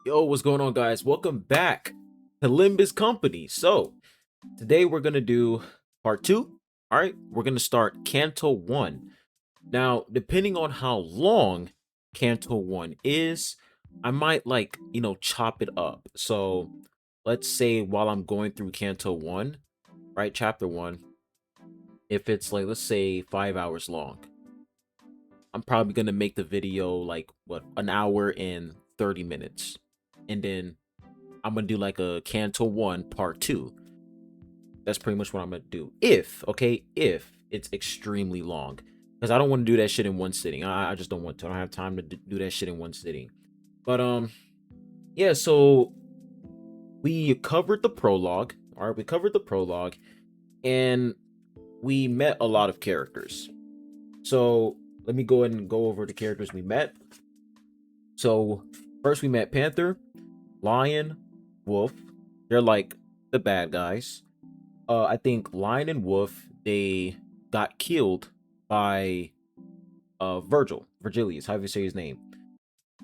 Yo, what's going on, guys? Welcome back to Limbus Company. So, today we're going to do part two. All right, we're going to start Canto 1. Now, depending on how long Canto 1 is, I might chop it up. So, let's say while I'm going through Canto 1, right, chapter 1, if it's like, let's say 5 hours long, I'm probably going to make the video like, what, an hour and 30 minutes. And then I'm gonna do like a Canto 1 part 2. That's pretty much what I'm gonna do. If it's extremely long. Because I don't want to do that shit in one sitting. I just don't want to. I don't have time to do that shit in one sitting. But yeah, so we covered the prologue. Alright, we covered the prologue, and we met a lot of characters. So let me go ahead and go over the characters we met. So first we met Panther, Lion, Wolf. They're like the bad guys. I think Lion and Wolf, they got killed by Virgilius, however you say his name.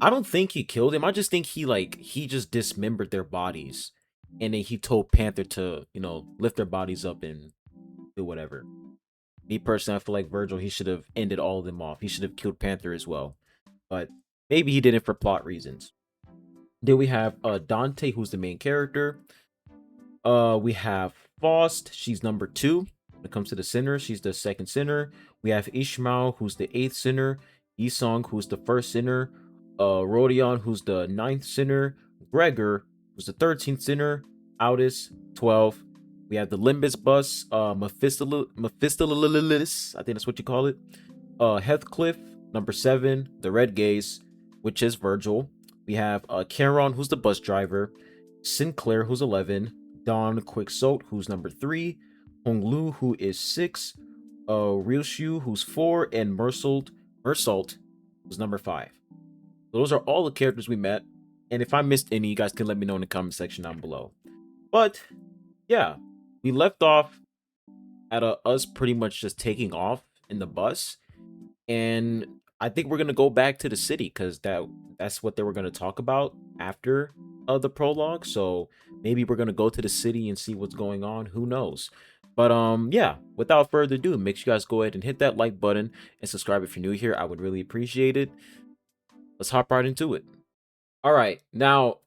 I don't think he killed him. I just think he just dismembered their bodies, and then he told Panther to, lift their bodies up and do whatever. Me personally, I feel like Virgil, he should have ended all of them off. He should have killed Panther as well. But maybe he did it for plot reasons. Then we have Dante, who's the main character. We have Faust, she's number 2. When it comes to the sinner, she's the second sinner. We have Ishmael, who's the 8th sinner. Isong, who's the first sinner. Rodion, who's the 9th sinner. Gregor, who's the 13th sinner. Aldous, 12. We have the Limbus bus, Mephistopheles, I think that's what you call it. Heathcliff, number 7. The Red Gaze, which is Virgil. We have Charon, who's the bus driver. Sinclair, who's 11. Don Quixote, who's number 3. Honglu, who is 6. Ryushu, who's 4. And Mersault, who's number 5. So those are all the characters we met. And if I missed any, you guys can let me know in the comment section down below. But, yeah. We left off at us pretty much just taking off in the bus. And I think we're going to go back to the city because that's what they were going to talk about after the prologue. So maybe we're going to go to the city and see what's going on. Who knows? But yeah, without further ado, make sure you guys go ahead and hit that like button and subscribe if you're new here. I would really appreciate it. Let's hop right into it. All right. Now,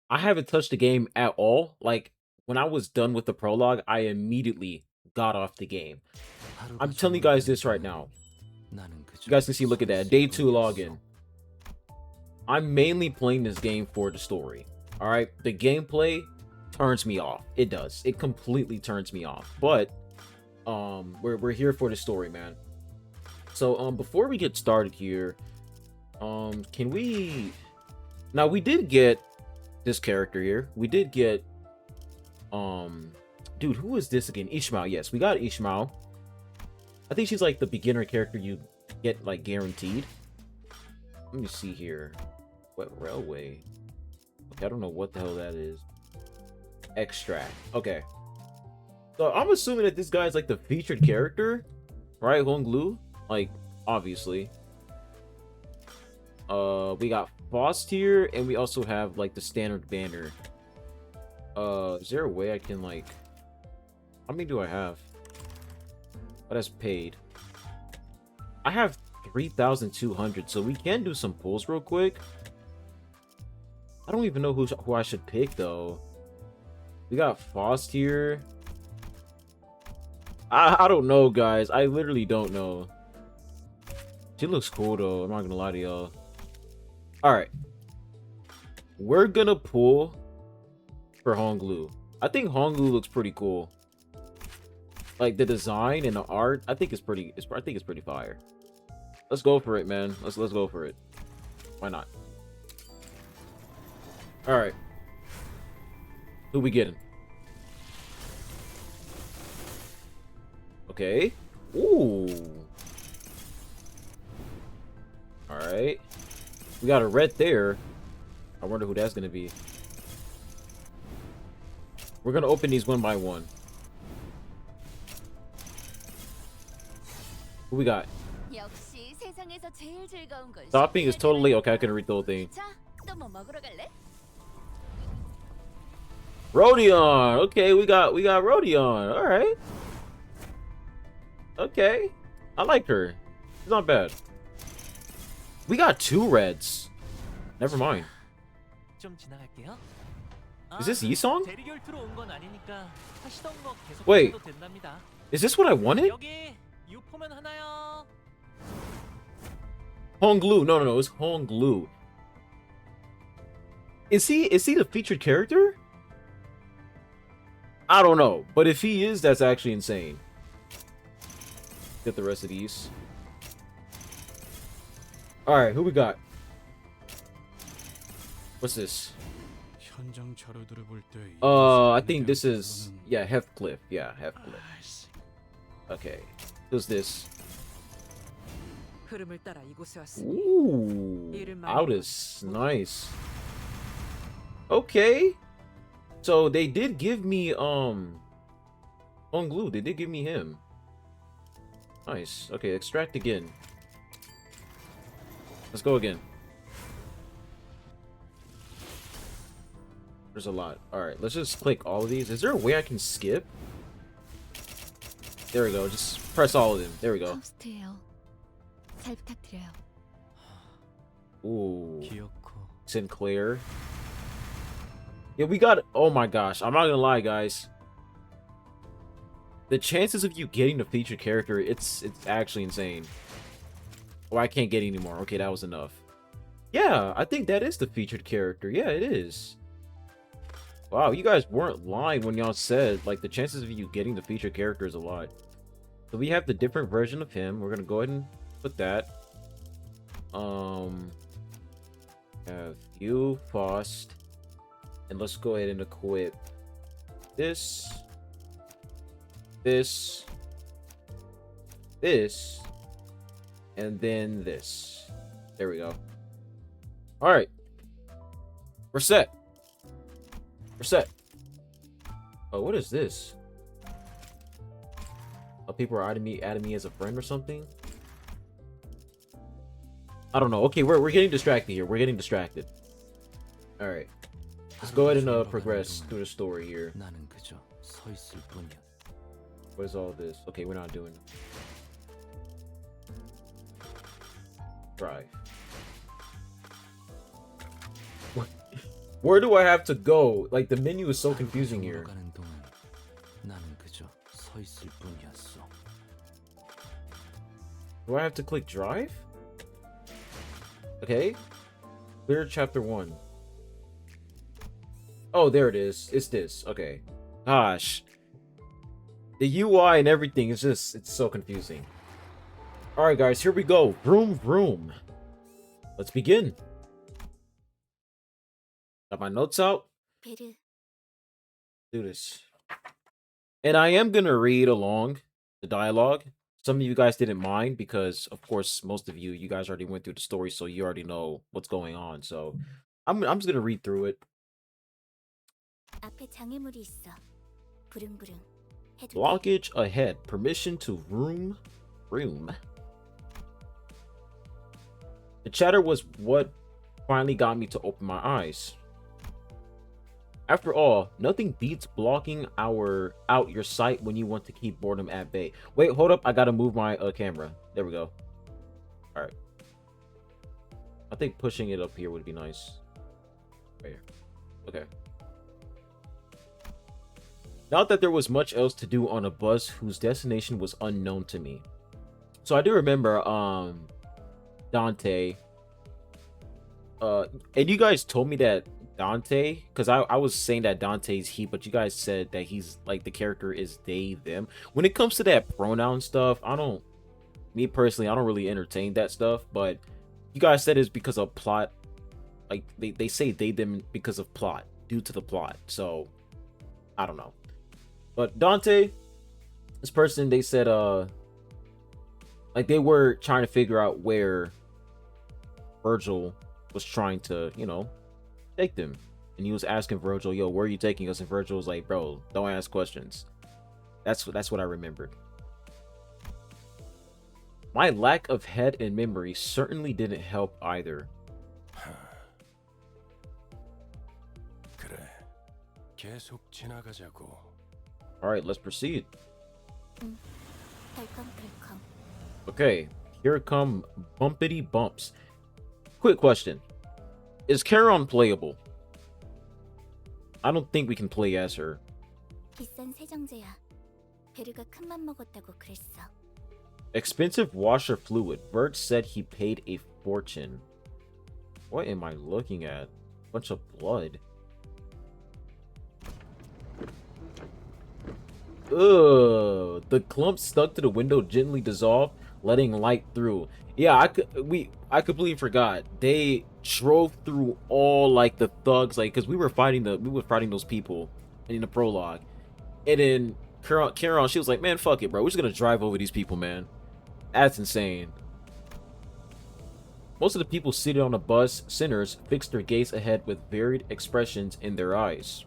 I haven't touched the game at all. Like, when I was done with the prologue, I immediately got off the game. I'm telling you guys this right now. You guys can see, look at that. Day 2 login. I'm mainly playing this game for the story. Alright? The gameplay turns me off. It does. It completely turns me off. But, we're here for the story, man. So, before we get started here, can we... Now, we did get this character here. We did get, dude, who is this again? Ishmael. Yes, we got Ishmael. I think she's like the beginner character you get like guaranteed. Let me see here. What railway? Okay, I don't know what the hell that is. Extract. Okay. So I'm assuming that this guy's like the featured character, right? Honglu, like obviously. We got Faust here, and we also have like the standard banner. Is there a way I can like? How many do I have? Oh, that's paid. I have 3,200, so we can do some pulls real quick. I don't even know who I should pick though. We got Faust here. I don't know, guys. I literally don't know. She looks cool though. I'm not gonna lie to y'all. All right, we're gonna pull for Honglu. I think Honglu looks pretty cool. Like the design and the art, I think it's pretty. I think it's pretty fire. Let's go for it, man. Let's go for it. Why not? All right. Who we getting? Okay. Ooh. All right. We got a red there. I wonder who that's gonna be. We're gonna open these one by one. Who we got? Stopping is totally okay. I can read the whole thing. Rodion. Okay, we got Rodion. All right. Okay, I like her. She's not bad. We got two reds. Never mind. 좀 지나갈게요. Is this Yisong? 대리 결투로 온 건 아니니까 하시던 거 계속 Wait. 하셔도 된답니다. Is this what I wanted? 여기 유포면 하나요. Honglu. No, it's Honglu. Is he the featured character? I don't know, but if he is, that's actually insane. Get the rest of these. All right, who we got? What's this? I think this is Heathcliff. Yeah, Heathcliff. Okay, who's this? Ooh, Aldous, nice. Okay, so they did give me Honglu. They did give me him. Nice. Okay, extract again. Let's go again. There's a lot. Alright, let's just click all of these. Is there a way I can skip? There we go. Just press all of them. There we go. Ooh. Sinclair. Yeah, we got... Oh my gosh. I'm not gonna lie, guys. The chances of you getting the featured character, it's actually insane. Oh, I can't get any more. Okay, that was enough. Yeah, I think that is the featured character. Yeah, it is. Wow, you guys weren't lying when y'all said, like, the chances of you getting the featured character is a lot. So we have the different version of him. We're gonna go ahead and put that. Have you, Faust. And let's go ahead and equip this, this, and then this. There we go. All right, we're set. We're set. Oh, what is this? Oh, people are adding me as a friend or something. I don't know. Okay, we're getting distracted here. We're getting distracted. All right, let's go ahead and progress through the story here. What is all this? Okay, we're not doing it. Drive. Where do I have to go? Like, the menu is so confusing here. Do I have to click drive? Okay. Clear chapter 1. Oh, there it is. It's this. Okay. Gosh. The UI and everything is just, it's so confusing. Alright, guys, here we go. Vroom, vroom. Let's begin. Got my notes out. Do this. And I am gonna read along the dialogue. Some of you guys didn't mind because, of course, most of you guys already went through the story, so you already know what's going on. So I'm just gonna read through it. Blockage ahead. Permission to room. The chatter was what finally got me to open my eyes. After all, nothing beats blocking out your sight when you want to keep boredom at bay. Wait, hold up. I gotta move my camera. There we go. All right. I think pushing it up here would be nice. Right here. Okay. Not that there was much else to do on a bus whose destination was unknown to me. So I do remember Dante. And you guys told me that Dante, because I was saying that Dante's he, but you guys said that he's like the character is they, them. When it comes to that pronoun stuff, me personally, I don't really entertain that stuff, but you guys said it's because of plot. Like they say they, them because of plot, due to the plot. So I don't know. But Dante, this person, they said like they were trying to figure out where Virgil was trying to, take them. And he was asking Virgil, yo, where are you taking us? And Virgil was like, bro, don't ask questions. That's what I remembered. My lack of head and memory certainly didn't help either. 계속 지나가자고. All right, let's proceed. 덜컹덜컹. Okay, here come bumpity bumps. Quick question: is Charon playable? I don't think we can play as her. 비싼 세정제야. 베르가 큰맘 먹었다고 그랬어. Expensive washer fluid. Bert said he paid a fortune. What am I looking at? Bunch of blood. Ugh. The clump stuck to the window gently dissolved, letting light through. Yeah, I completely forgot. They drove through all like the thugs, like because we were fighting those people in the prologue, and then Karen, she was like, "Man, fuck it, bro. We're just gonna drive over these people, man." That's insane. Most of the people seated on the bus, sinners, fixed their gaze ahead with varied expressions in their eyes.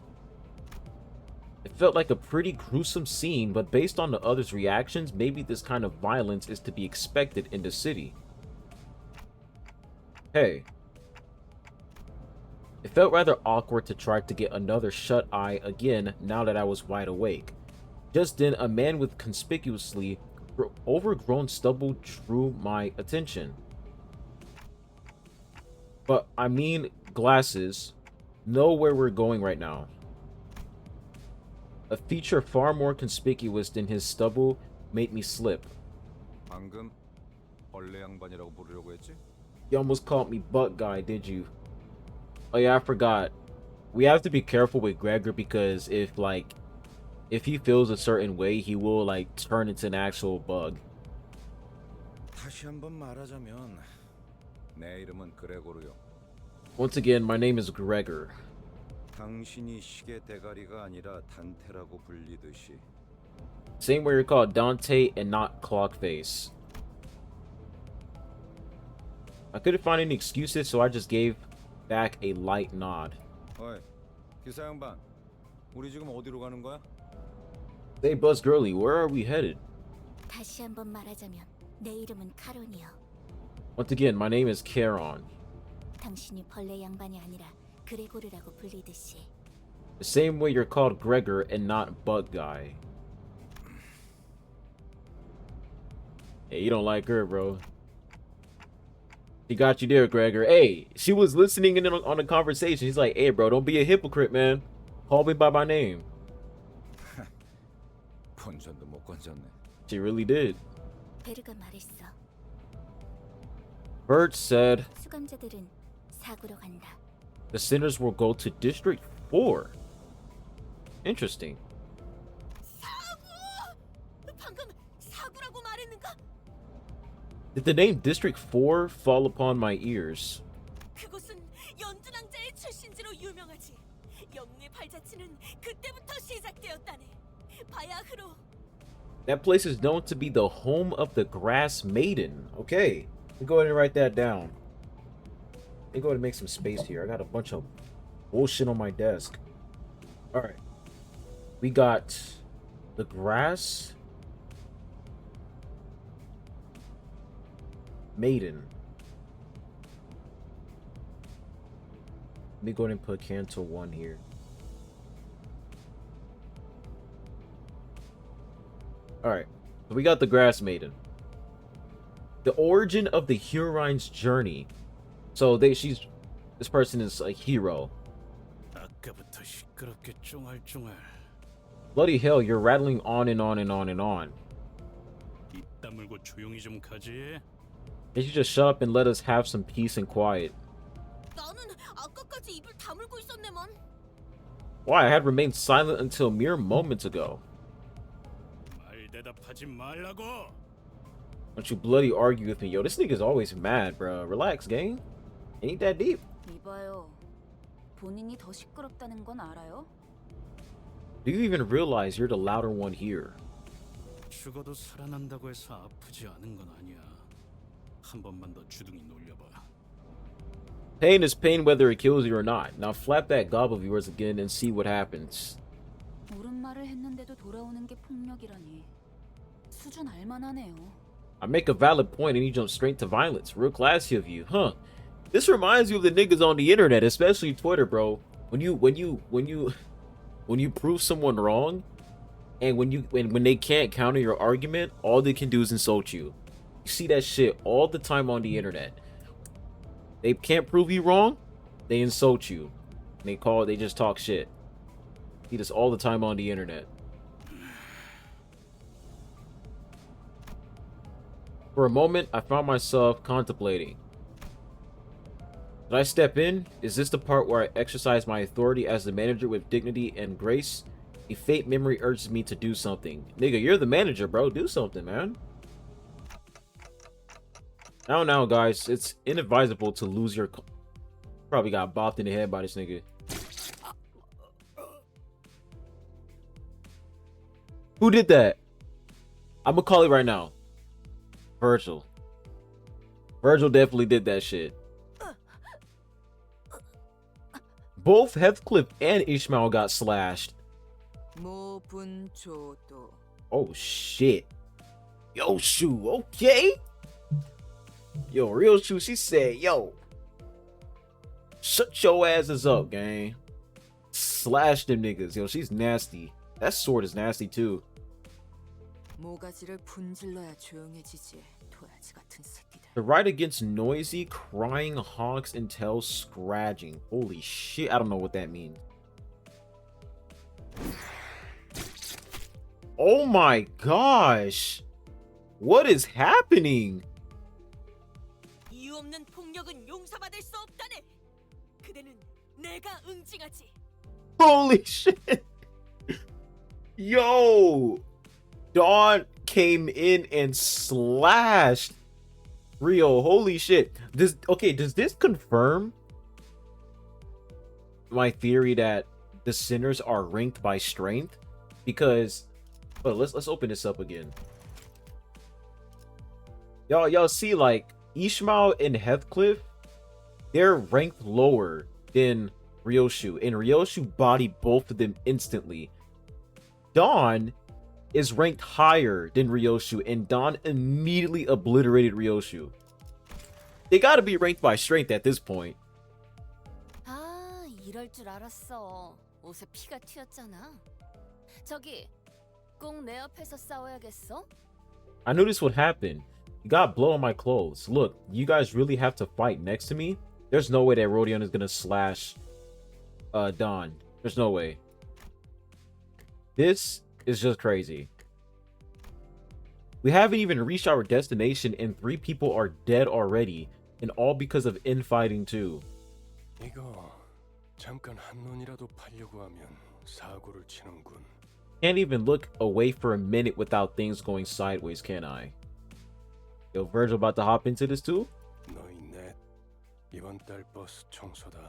It felt like a pretty gruesome scene, but based on the others' reactions, maybe this kind of violence is to be expected in the city. Hey. It felt rather awkward to try to get another shut eye again now that I was wide awake. Just then, a man with conspicuously overgrown stubble drew my attention. But I mean glasses. Know where we're going right now. A feature far more conspicuous than his stubble made me slip. 방금 벌레 양반이라고 부르려고 했지? You almost called me butt guy, did you? Oh yeah, I forgot. We have to be careful with Gregor because if he feels a certain way, he will like turn into an actual bug. 다시 한번 말하자면 내 이름은 그레고르요. Once again, my name is Gregor. 당신이 시계 대가리가 아니라 단테라고 불리듯이. Same way you're called Dante and not Clockface. I couldn't find any excuses, so I just gave back a light nod. 어이, 기사 양반. 우리 지금 어디로 가는 거야? Hey, Buzz Girly, where are we headed? 다시 한번 말하자면 내 이름은 카론이요. Once again, my name is Charon. 당신이 벌레 양반이 아니라 그레고르라고 불리듯이. The same way you're called Gregor and not Bug Guy. Hey, you don't like her, bro. He got you there, Gregor. Hey, she was listening in on the conversation. He's like, hey, bro, don't be a hypocrite, man. Call me by my name. 본전도 못 건졌네. She really did. 베르가 말했어. Bert said 수감자들은 사구로 간다. the sinners will go to District 4. Interesting. 사구! 방금 사구라고 말했는가? Did the name District 4 fall upon my ears? 그곳은 연두낭자의 출신지로 유명하지. 영웅의 발자취는 그때부터 시작되었다네. 바야흐로. That place is known to be the home of the Grass Maiden. Okay, let me go ahead and write that down. Let me go ahead and make some space here. I got a bunch of bullshit on my desk. All right, we got the Grass Maiden. Let me go ahead and put Canto 1 here. Alright, so we got the Grass Maiden. The origin of the heroine's journey. So this person is a hero. 아까부터 시끄럽게 쫑알쫑알. Bloody hell, you're rattling on and on and on and on. 입 다물고 조용히 좀 가지. Can't you just shut up and let us have some peace and quiet? 나는 아까까지 입을 다물고 있었네만. Why? I had remained silent until mere moments ago. 말 대답하지 말라고. Don't you bloody argue with me. Yo, this nigga's always mad, bro. Relax, gang. Ain't that deep. 이봐요. 본인이 더 시끄럽다는 건 알아요? Do you even realize you're the louder one here? 죽어도 살아난다고 해서 아프지 않은 건 아니야. 한 번만 더 주둥이 놀려봐. Pain is pain whether it kills you or not. Now flap that gob of yours again and see what happens. 옳은 말을 했는데도 돌아오는 게 폭력이라니. 수준 알만하네요. I make a valid point and you jump straight to violence. Real classy of you, huh? This reminds you of the niggas on the internet, especially Twitter, bro. When you when you prove someone wrong, and when they can't counter your argument, all they can do is insult you. You see that shit all the time on the internet. They can't prove you wrong, they insult you. They just talk shit. See this all the time on the internet. For a moment, I found myself contemplating. Did I step in? Is this the part where I exercise my authority as the manager with dignity and grace? A faint memory urges me to do something. Nigga, you're the manager, bro. Do something, man. Now, guys, it's inadvisable to lose your... Probably got bopped in the head by this nigga. Who did that? I'm gonna call it right now. Virgil. Virgil definitely did that shit. Both Heathcliff and Ishmael got slashed. Oh shit. Yo, Shu, okay? Yo, real Shu, she said, yo, shut your asses up, gang. Slash them niggas. Yo, she's nasty. That sword is nasty too. The right against noisy, crying honks entail scratching. Holy shit, I don't know what that means. Oh my gosh. What is happening? Holy shit. Yo. Dawn came in and slashed Rio. Holy shit. Does this confirm my theory that the sinners are ranked by strength? Because let's open this up again. Y'all see, like, Ishmael and Heathcliff, they're ranked lower than Ryoshu, and Ryoshu bodied both of them instantly. Dawn is ranked higher than Ryoshu, and Dawn immediately obliterated Ryoshu. They gotta be ranked by strength at this point. 아, 이럴 줄 알았어. 옷에 피가 튀었잖아. 저기, 꼭 내 옆에서 싸워야겠어? I knew this would happen. You got blood on my clothes. Look, you guys really have to fight next to me? There's no way that Rodion is gonna slash Dawn. There's no way. This is just crazy. We haven't even reached our destination and 3 people are dead already, and all because of infighting too. 이거 잠깐 한눈이라도 팔려고 하면 사고를 치는군. Can't even look away for a minute without things going sideways, can I? Yo, Virgil about to hop into this too? 너희 넷 이번 달 버스 청소다.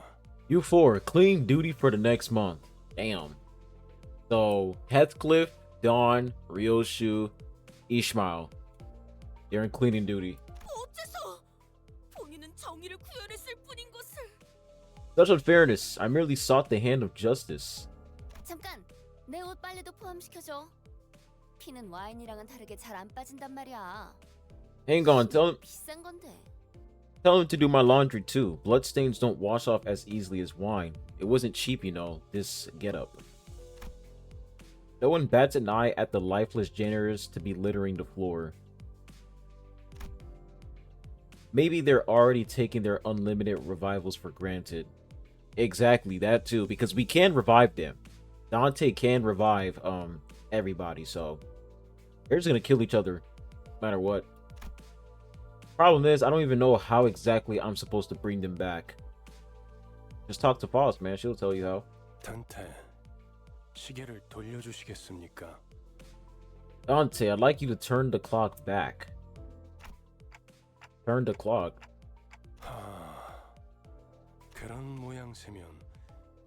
You 4, clean duty for the next month. Damn. So, Heathcliff, Dawn, Ryoshu, Ishmael. They're in cleaning duty. 어째서 본인은 정의를 구현했을 뿐인 것을. Such unfairness. I merely sought the hand of justice. 잠깐, 내 옷 빨래도 포함시켜줘. 피는 와인이랑은 다르게 잘 안 빠진단 말이야. Hang on, tell 비싼 건데. him to do my laundry too. Bloodstains don't wash off as easily as wine. It wasn't cheap, you know, this getup. No one bats an eye at the lifeless janitors to be littering the floor. Maybe they're already taking their unlimited revivals for granted. Exactly, that too, because we can revive them. Dante can revive everybody, so they're just gonna kill each other no matter what. Problem is, I don't even know how exactly I'm supposed to bring them back. Just talk to Faros, man. She'll tell you how. 단테, 시계를 돌려주시겠습니까? Dante, I'd like you to turn the clock back. Turn the clock. 그런 모양새면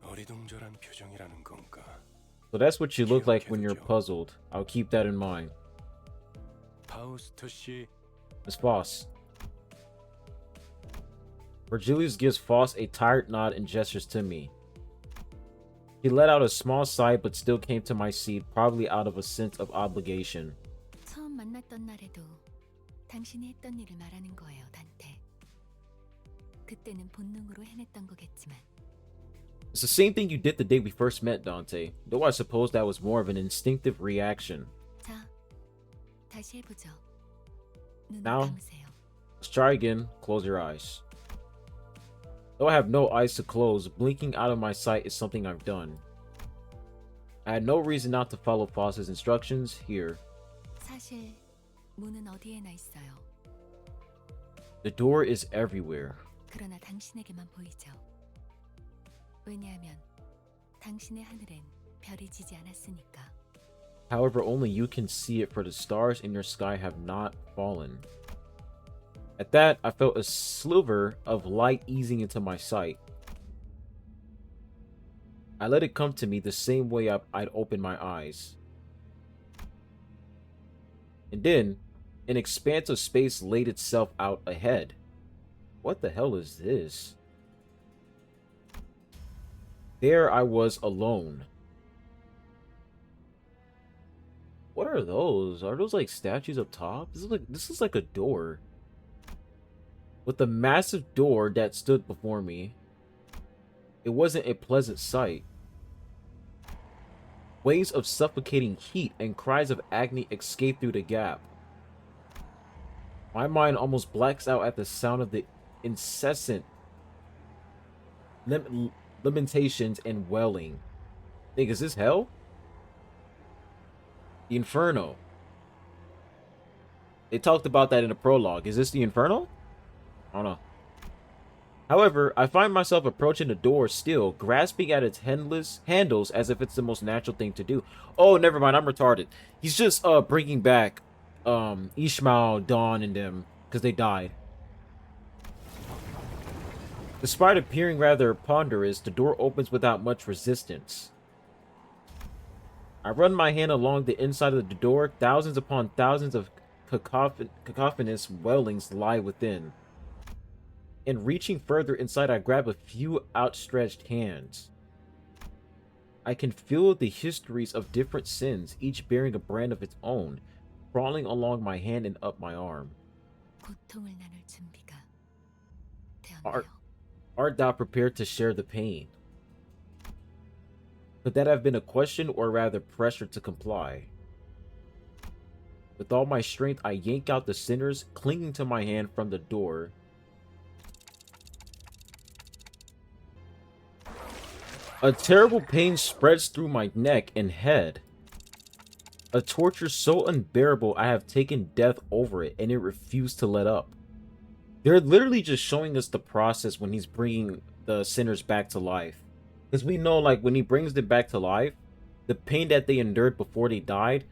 어리둥절한 표정이라는 건가? So that's what you look like when you're puzzled. I'll keep that in mind. 파우스트 씨, Miss Foss. Virgilius gives Foss a tired nod and gestures to me. He let out a small sigh but still came to my seat, probably out of a sense of obligation. 처음 만났던 날에도 당신이 했던 일을 말하는 거예요, 단테. 그때는 본능으로 해냈던 거겠지만. It's the same thing you did the day we first met, Dante, though I suppose that was more of an instinctive reaction. 자, 다시 해보죠. 눈을 Now? 감으세요. Let's try again. Close your eyes. Though I have no eyes to close, blinking out of my sight is something I've done. I had no reason not to follow Foss's instructions here. 사실 문은 어디에나 있어요. The door is everywhere. 그러나 당신에게만 보이죠. 왜냐하면 당신의 하늘엔 별이 지지 않았으니까. However, only you can see it, for the stars in your sky have not fallen. At that, I felt a sliver of light easing into my sight. I let it come to me the same way I'd open my eyes. And then, an expanse of space laid itself out ahead. What the hell is this? There I was alone. What are those? Are those like statues up top? This is like a door. With the massive door that stood before me, it wasn't a pleasant sight. Waves of suffocating heat and cries of agony escaped through the gap. My mind almost blacks out at the sound of the incessant lamentations and wailing. Think, is this hell? The Inferno. They talked about that in the prologue. Is this the Inferno? I don't know. However, I find myself approaching the door still, grasping at its handles as if it's the most natural thing to do. Oh, never mind. I'm retarded. He's just bringing back Ishmael, Dawn, and them because they died. Despite appearing rather ponderous, the door opens without much resistance. I run my hand along the inside of the door. Thousands upon thousands of cacophonous wailings lie within. And reaching further inside, I grab a few outstretched hands. I can feel the histories of different sins, each bearing a brand of its own, crawling along my hand and up my arm. 고통을 나눌 준비가 Art, 되었네요. art thou prepared to share the pain? Could that have been a question, or rather pressure to comply? With all my strength, I yank out the sinners clinging to my hand from the door. A terrible pain spreads through my neck and head. A torture so unbearable I have taken death over it, and it refused to let up. They're literally just showing us the process when he's bringing the sinners back to life. Because we know, like, when he brings them back to life, the pain that they endured before they died,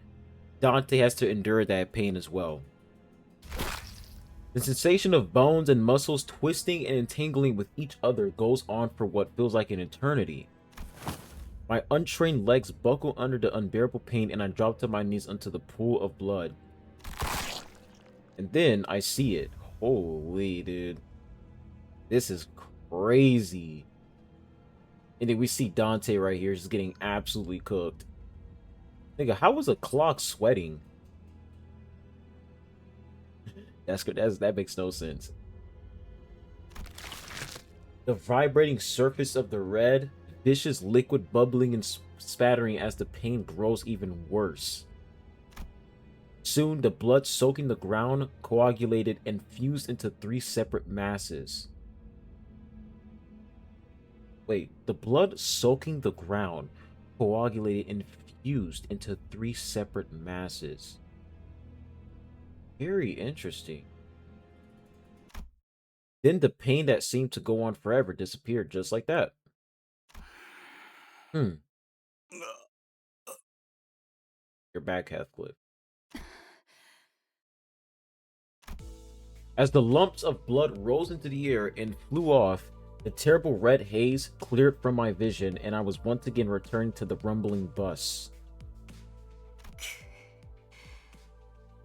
Dante has to endure that pain as well. The sensation of bones and muscles twisting and entangling with each other goes on for what feels like an eternity. My untrained legs buckle under the unbearable pain, and I drop to my knees into the pool of blood. And then I see it. Holy, dude. This is crazy. And then we see Dante right here just getting absolutely cooked. Nigga, how was a clock sweating? That makes no sense. The vibrating surface of the red, vicious liquid bubbling and spattering as the pain grows even worse. Soon, the blood soaking the ground coagulated and fused into 3 separate masses. Wait, the blood soaking the ground coagulated and fused into 3 separate masses. Very interesting. Then the pain that seemed to go on forever disappeared just like that. You're back, Heathcliff. As the lumps of blood rose into the air and flew off, the terrible red haze cleared from my vision, and I was once again returned to the rumbling bus.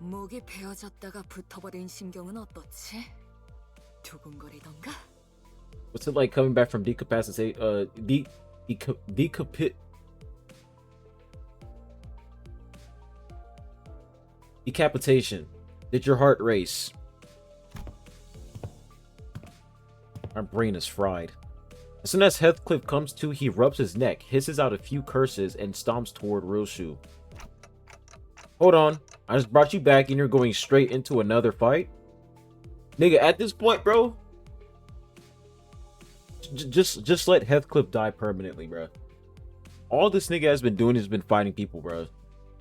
목이 베어졌다가 붙어버린 심경은 어떻지? 두근거리던가? What's it like coming back from decapitation? Did your heart race? My brain is fried. As soon as Heathcliff comes to, he rubs his neck, hisses out a few curses, and stomps toward Realshu. Hold on, I just brought you back and you're going straight into another fight? Nigga, at this point, bro, just let Heathcliff die permanently, bro. All this nigga has been doing has been fighting people, bro.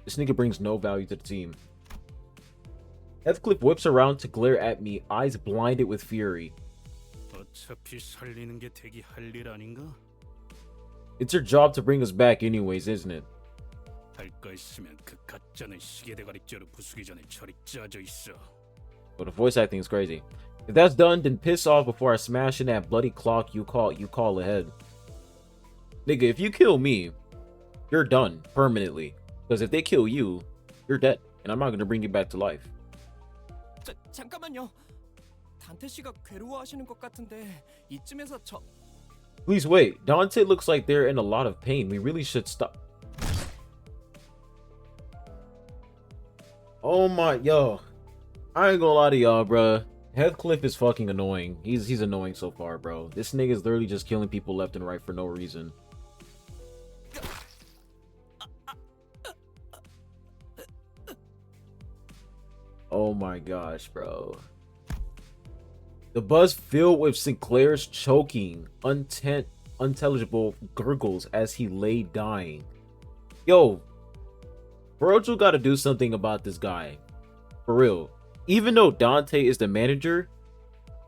This nigga brings no value to the team. Heathcliff whips around to glare at me, eyes blinded with fury. 어차피 살리는 게 대기 할 일 아닌가? It's your job to bring us back anyways, isn't it? 할 거 있으면 그 가짜는 시계 대가리 뼈로 부수기 전에 저리 짜져 있어. But the voice acting is crazy. If that's done, then piss off before I smash in that bloody clock you call ahead. Nigga, if you kill me, you're done permanently. Because if they kill you, you're dead, and I'm not gonna bring you back to life. 잠깐만요. 단테 씨가 괴로워하시는 것 같은데 이쯤에서 저 Please wait. Dante looks like they're in a lot of pain. We really should stop. Oh my, yo. I ain't gonna lie to y'all, bruh. Heathcliff is fucking annoying. He's annoying so far, bro. This nigga is literally just killing people left and right for no reason. Oh my gosh, bro. The buzz filled with Sinclair's choking, unintelligible gurgles as he lay dying. Yo, Virgil gotta do something about this guy. For real. Even though Dante is the manager,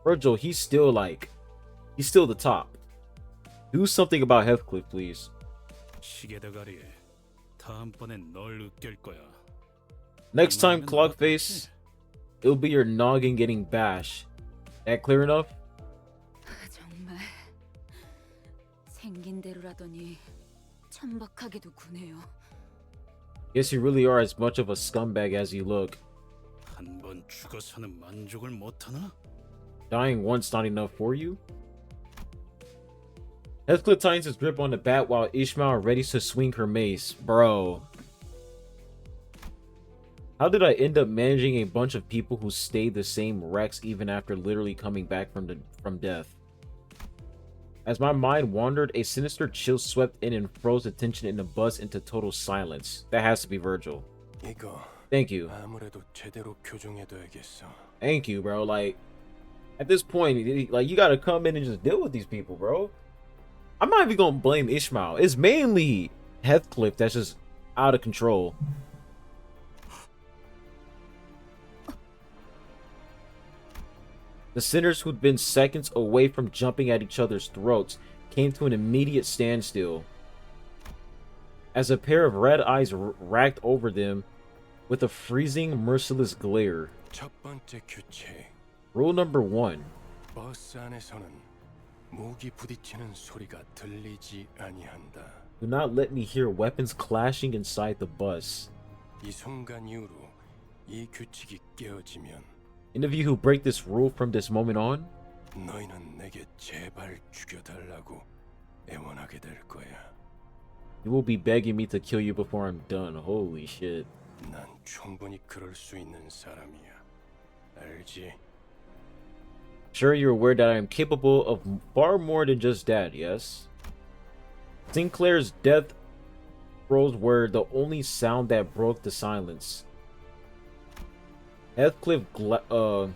Virgil, he's still the top. Do something about Heathcliff, please. 시계 대가리. 다음번엔 널 으깰 거야. Next time, Clockface, it'll be your noggin getting bashed. That clear enough? 정말 생긴 대로라더니 천박하게도 구네요. Guess you really are as much of a scumbag as you look. 한 번 죽어서는 만족을 못 하나? Dying once not enough for you? Heathcliff tightens his grip on the bat while Ishmael readies to swing her mace. Bro. How did I end up managing a bunch of people who stayed the same wrecks even after literally coming back from death? As my mind wandered, a sinister chill swept in and froze the tension in the buzz into total silence. That has to be Virgil. Thank you. Thank you, bro. Like, at this point, like, you gotta come in and just deal with these people, bro. I'm not even gonna blame Ishmael. It's mainly Heathcliff that's just out of control. The sinners who'd been seconds away from jumping at each other's throats came to an immediate standstill as a pair of red eyes racked over them with a freezing, merciless glare. Rule number 1. Do not let me hear weapons clashing inside the bus. Any of you who break this rule from this moment on, you will be begging me to kill you before I'm done. Holy shit. Sure, you're aware that I am capable of far more than just that, yes? Sinclair's death throes were the only sound that broke the silence. Heathcliff glowered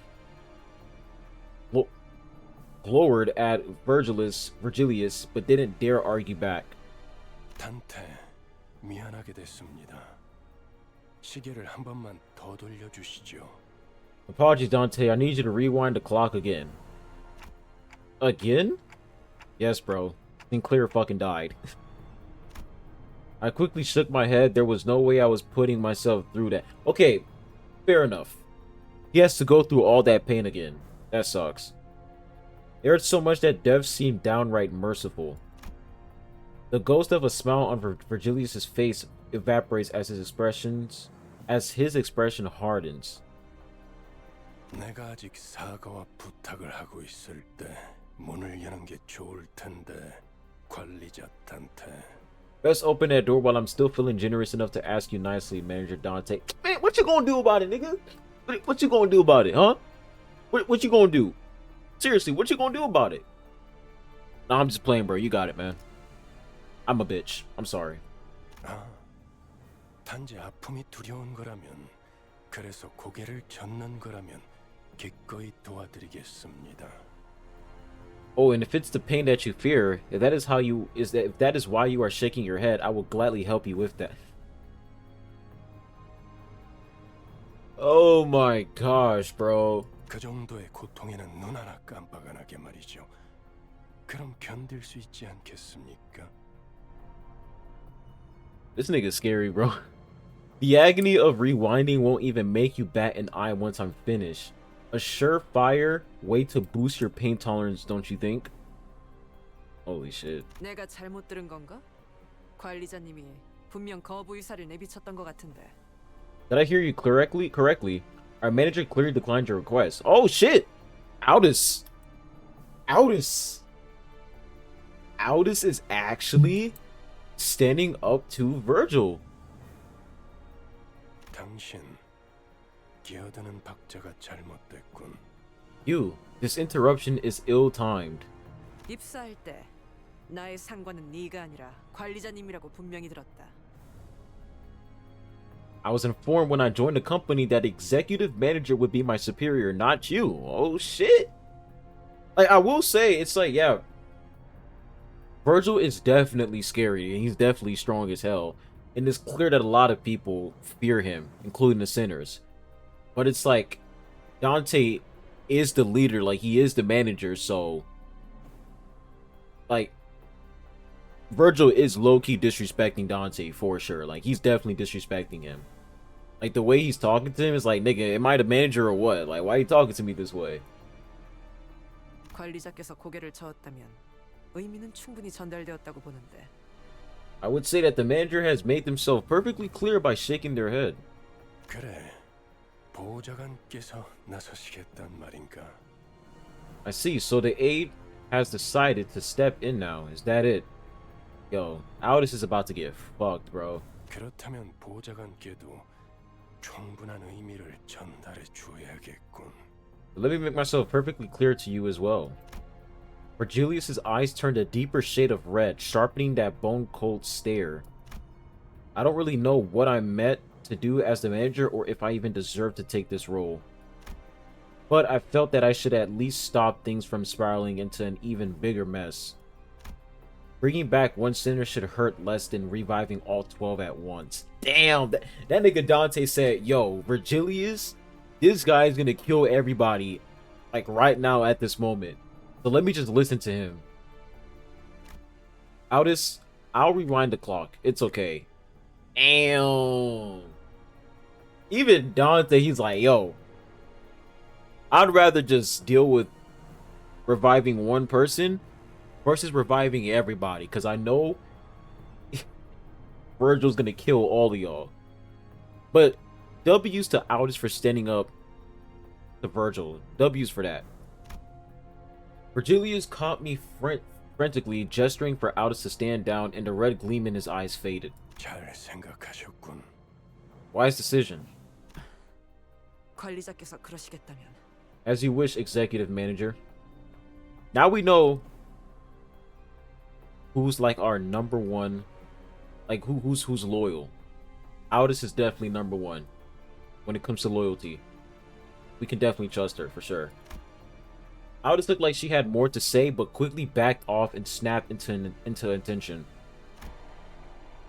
at Virgilius, but didn't dare argue back. 단테, 미안하게 됐습니다. 시계를 한 번만 더 돌려주시죠. Apologies, Dante. I need you to rewind the clock again. Again? Yes, bro. Sinclair fucking died. I quickly shook my head. There was no way I was putting myself through that. Okay, fair enough. He has to go through all that pain again. That sucks. It hurt so much that death seemed downright merciful. The ghost of a smile on Virgilius's face evaporates as his expression hardens. 내가 아직 사과와 부탁을 하고 있을 때 문을 여는 게 좋을 텐데, 관리자 단테. Best open that door while I'm still feeling generous enough to ask you nicely, Manager Dante. Man, what you gonna do about it, nigga? What you gonna do about it, huh? What you gonna do? Seriously, what you gonna do about it? No, I'm just playing, bro. You got it, man. I'm a bitch. I'm sorry. 아, 단지 아픔이 두려운 거라면, 그래서 고개를 젓는 거라면 기꺼이 도와드리겠습니다. Oh, and if it's the pain that you fear, if that is how you if that is why you are shaking your head, I will gladly help you with that. Oh my gosh, bro. 그 정도의 고통에는 눈 하나 깜빡 안 하게 말이죠. 그럼 견딜 수 있지 않겠습니까? This nigga's scary, bro. The agony of rewinding won't even make you bat an eye once I'm finished. A surefire way to boost your pain tolerance, don't you think? Holy shit. 내가 잘못 들은 건가? 관리자님이 분명 거부 의사를 내비쳤던 것 같은데. Did I hear you correctly? Our manager clearly declined your request. Oh shit! Aldous is actually standing up to Virgil. 당신 끼어드는 박자가 잘못됐군. This interruption is ill-timed. 입사할 때 나의 상관은 네가 아니라 관리자님이라고 분명히 들었다. I was informed when I joined the company that executive manager would be my superior, not you. Oh shit. Like, I will say, it's like, yeah, Virgil is definitely scary and he's definitely strong as hell. And it's clear that a lot of people fear him, including the sinners. But it's like, Dante is the leader, like he is the manager, so like Virgil is low-key disrespecting Dante for sure. Like, he's definitely disrespecting him. Like, the way he's talking to him is like, nigga, am I the manager or what? Like, why are you talking to me this way? 관리자께서 고개를 저었다면 의미는 충분히 전달되었다고 보는데. I would say that the manager has made themselves perfectly clear by shaking their head. 그래, 보호자관께서 나서시겠단 말인가? I see, so the aide has decided to step in now. Is that it? Yo, Aldous is about to get fucked, bro. 그렇다면 보호자관께도 충분한 의미를 전달해 줘야겠군. Let me make myself perfectly clear to you as well. Virgilius's eyes turned a deeper shade of red, sharpening that bone-cold stare. I don't really know what I'm meant to do as the manager or if I even deserve to take this role. But I felt that I should at least stop things from spiraling into an even bigger mess. Bringing back one sinner should hurt less than reviving all 12 at once. Damn, that nigga Dante said, yo, Virgilius, this guy's gonna kill everybody, like, right now at this moment. So let me just listen to him. Aldous, I'll rewind the clock. It's okay. Damn. Even Dante, he's like, yo, I'd rather just deal with reviving one person versus reviving everybody, because I know Virgil's gonna kill all of y'all. But W's to Aldous for standing up to Virgil. W's for that. Virgilius caught me frantically gesturing for Aldous to stand down, and the red gleam in his eyes faded. 잘 생각하셨군. Wise decision. 관리자께서 그러시겠다면. As you wish, executive manager. Now we know who's like our number one, like who's loyal. Aldous is definitely number one when it comes to loyalty. We can definitely trust her for sure. Aldous looked like she had more to say, but quickly backed off and snapped into attention.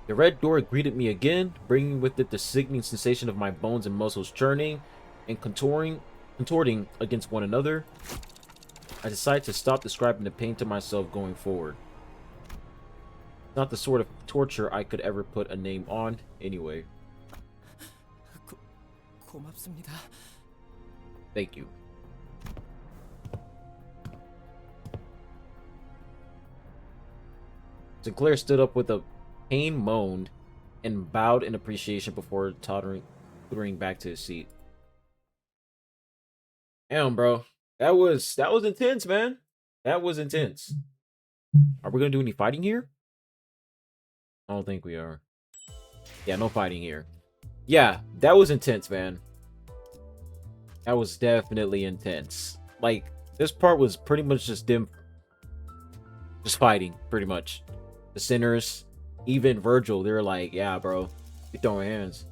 The red door greeted me again, bringing with it the sickening sensation of my bones and muscles churning and contorting against one another. I decided to stop describing the pain to myself going forward. Not the sort of torture I could ever put a name on, anyway. 고맙습니다. Thank you. Sinclair stood up with a pain moaned and bowed in appreciation before tottering back to his seat. Damn, bro. That was intense, man. That was intense. Are we gonna do any fighting here? I don't think we are. Yeah, no fighting here. Yeah, that was intense, man. That was definitely intense. Like, this part was pretty much just them just fighting, pretty much. The sinners, even Virgil, they're like, yeah, bro, we throwing hands.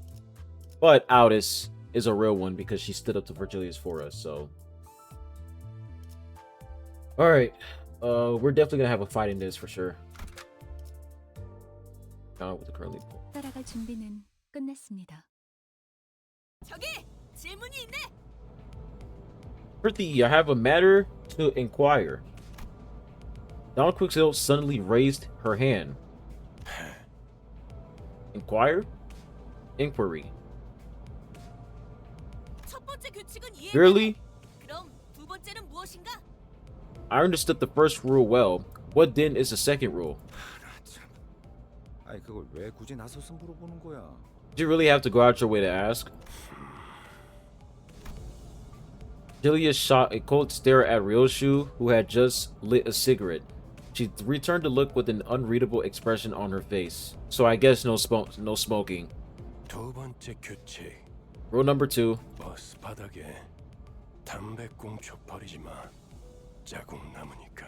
But Aldous is a real one because she stood up to Virgilius for us, so. Alright. We're definitely gonna have a fight in this for sure. With the curly pull. 따라갈 준비는 끝냈습니다. 저기 질문이 있네. Prithee, I have a matter to inquire. Dawn Quicksilver suddenly raised her hand. Inquire? Inquiry. 첫 번째 규칙은 이해. Really? 그럼 두 번째는 무엇인가? I understood the first rule well. What then is the second rule? 아니 그걸 왜 굳이 나서서 물어보는 거야? Did you really have to go out your way to ask? Julius shot a cold stare at Ryoshu, who had just lit a cigarette. She returned to look with an unreadable expression on her face. So I guess no smoking. 두 번째 규칙. Rule number 2. 버스 바닥에 담배 꽁초 버리지 마. 자국 남으니까.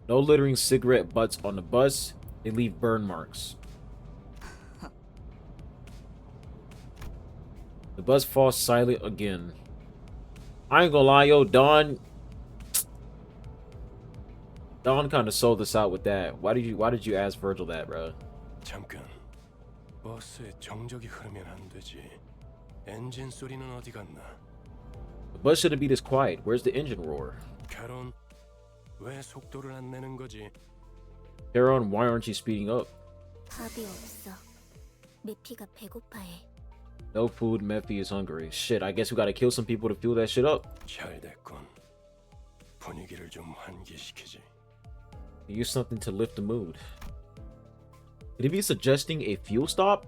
No littering cigarette butts on the bus. They leave burn marks. The bus falls silent again. I ain't gonna lie, yo, Dawn kind of sold us out with that. Why did you ask Virgil that, bro? 잠깐. 버스에 정적이 흐르면 안 되지. 엔진 소리는 어디 갔나? The bus shouldn't be this quiet. Where's the engine roar? 카론, 왜 속도를 안 내는 거지? Charon, why aren't you speeding up? 밥이 없어. 메피가 배고파해. No food, Mephi is hungry. Shit, I guess we gotta kill some people to fuel that shit up. 잘 됐군. 분위기를 좀 환기시키지. Use something to lift the mood. Could he be suggesting a fuel stop?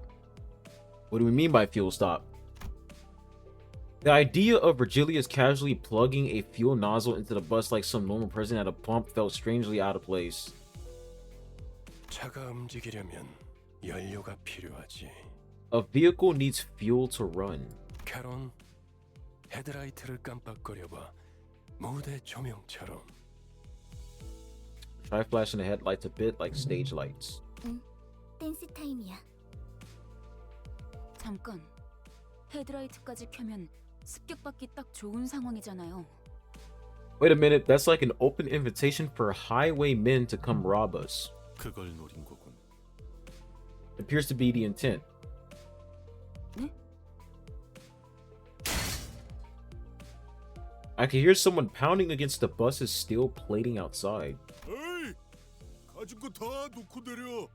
What do we mean by fuel stop? The idea of Virgilius casually plugging a fuel nozzle into the bus like some normal person at a pump felt strangely out of place. 차가 움직이려면 연료가 필요하지. A vehicle needs fuel to run. 카론, 헤드라이트를 깜빡거려봐. 무대 조명처럼. Try flashing the headlights a bit like stage lights. 댄스 타임이야. 잠깐. 헤드라이트까지 켜면 습격받기 딱 좋은 상황이잖아요. Wait a minute, that's like an open invitation for highwaymen to come rob us. 그걸 노린 거군. Appears to be the intent. 네? I can hear someone pounding against the bus's steel plating outside. 에이! 가진 거 다 놓고 내려.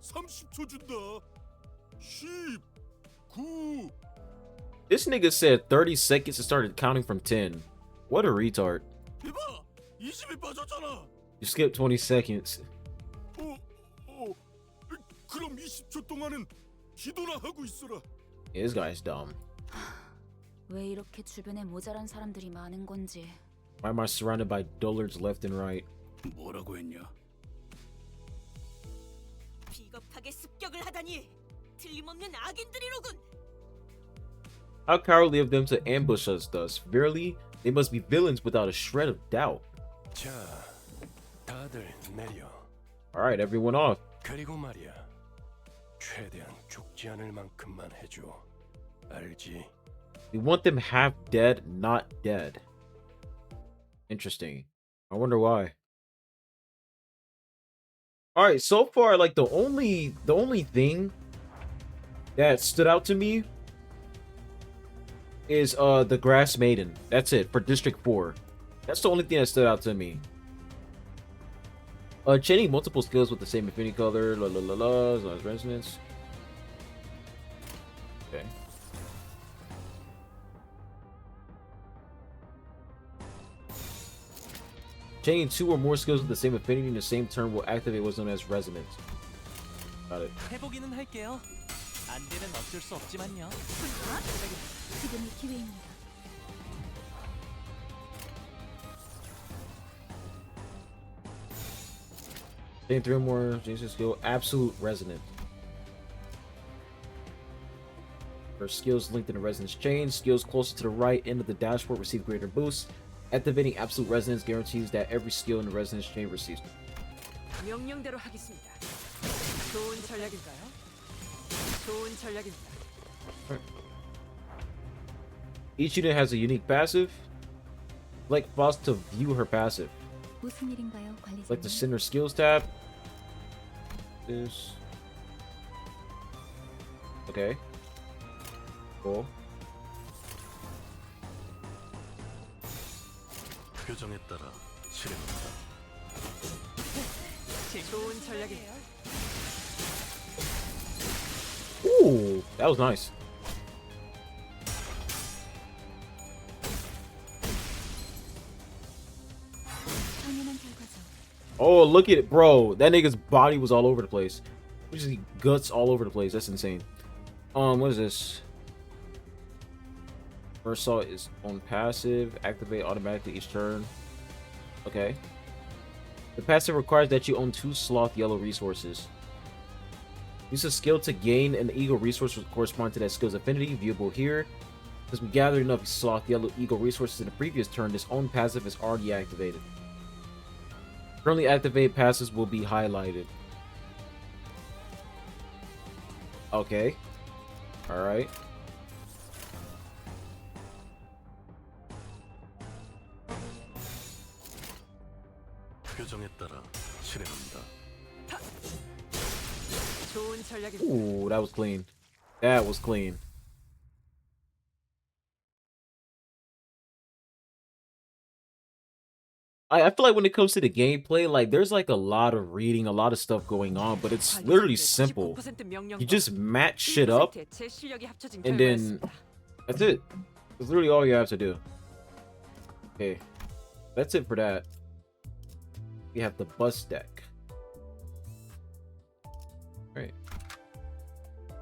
30초 준다. 10, 9. This nigga said 30 seconds and started counting from 10. What a retard. 이봐! 20이 빠졌잖아. You skipped 20 seconds. 그럼 20초 동안은 기도나 하고 있어라. Yeah, this guy's dumb. 왜 이렇게 주변에 모자란 사람들이 많은 건지. Why am I surrounded by dullards left and right? 뭐라고 했냐? 비겁하게 습격을 하다니. 틀림없는 악인들이로군. How cowardly of them to ambush us thus. Verily, they must be villains without a shred of doubt. 자, 다들 내려. Alright, everyone off. 그리고 말이야. 최대한 죽지 않을 만큼만 해줘. 알지? We want them half dead, not dead. Interesting. I wonder why. Alright, so far, like the only thing that stood out to me is the Grass Maiden. That's it for District 4. That's the only thing that stood out to me. Chaining multiple skills with the same affinity color, resonance. Okay. Chaining 2 or more skills with the same affinity in the same turn will activate what's known as resonance. Got it. 해보기는 할게요. 안 되면 어쩔 수 없지만요. 지금이 기회입니다. Chaining 3 or more chaining skill, absolute resonance. For skills linked in the resonance chain, skills closer to the right end of the dashboard receive greater boosts. Activating absolute resonance guarantees that every skill in the resonance chain receives. 명령대로 하겠습니다. 좋은 전략인가요? 좋은 전략입니다. Each unit has a unique passive. Like Faros to view her passive. 무슨 일인가요, 관리자님? Like the Sinner skills tab. This. Okay. Cool. 표정에 따라 실행한다. 좋은 전략이에요. Ooh, that was nice. 당연한 결과죠. Oh, look at it, bro. That nigga's body was all over the place. Just guts all over the place. That's insane. What is this? Farosyt is on passive. Activate automatically each turn. Okay. The passive requires that you own 2 sloth yellow resources. Use a skill to gain an eagle resource which correspond to that skill's affinity, viewable here. Because we gathered enough sloth yellow eagle resources in the previous turn, this own passive is already activated. Currently activated passives will be highlighted. Okay. Alright. 표정에 따라 실행한다. 좋은 전략입니다. Ooh, that was clean. That was clean. I feel like when it comes to the gameplay, like there's like a lot of reading, a lot of stuff going on, but it's literally simple. You just match shit up, and then that's it. That's literally all you have to do. Okay, that's it for that. We have the bus deck. Alright.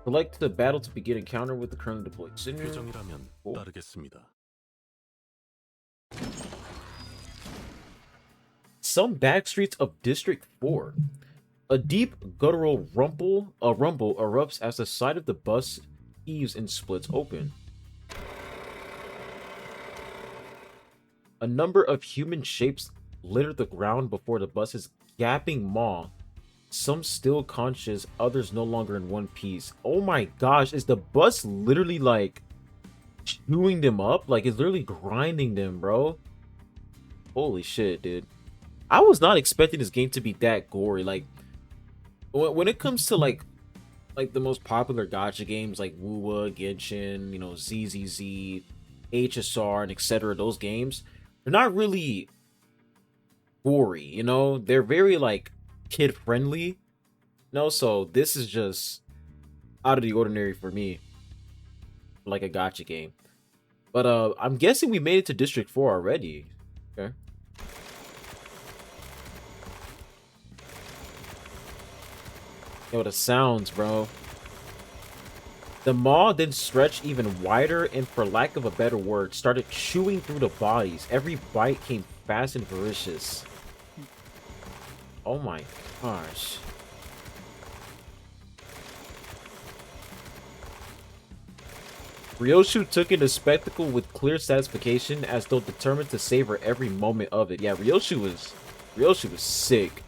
Select the battle to begin encounter with the currently deployed Sinner. 표정이라면 Cool. 따르겠습니다. Some backstreets of District 4. A deep guttural rumble erupts as the side of the bus heaves and splits open. A number of human shapes litter the ground before the bus's gaping maw. Some still conscious, others no longer in one piece. Oh my gosh, is the bus literally like chewing them up? Like it's literally grinding them, bro. Holy shit, dude. I was not expecting this game to be that gory. Like when it comes to like the most popular gacha games like Wuwa, Genshin, you know, ZZZ, HSR, and etc. Those games, they're not really gory, you know? They're very like kid friendly. You know, so this is just out of the ordinary for me. Like a gacha game. But I'm guessing we made it to District 4 already. Okay. Yo, the sounds, bro. The maw then stretched even wider and, for lack of a better word, started chewing through the bodies. Every bite came fast and ferocious. Oh my gosh. Ryoshu took in the spectacle with clear satisfaction, as though determined to savor every moment of it. Yeah, Ryoshu was sick.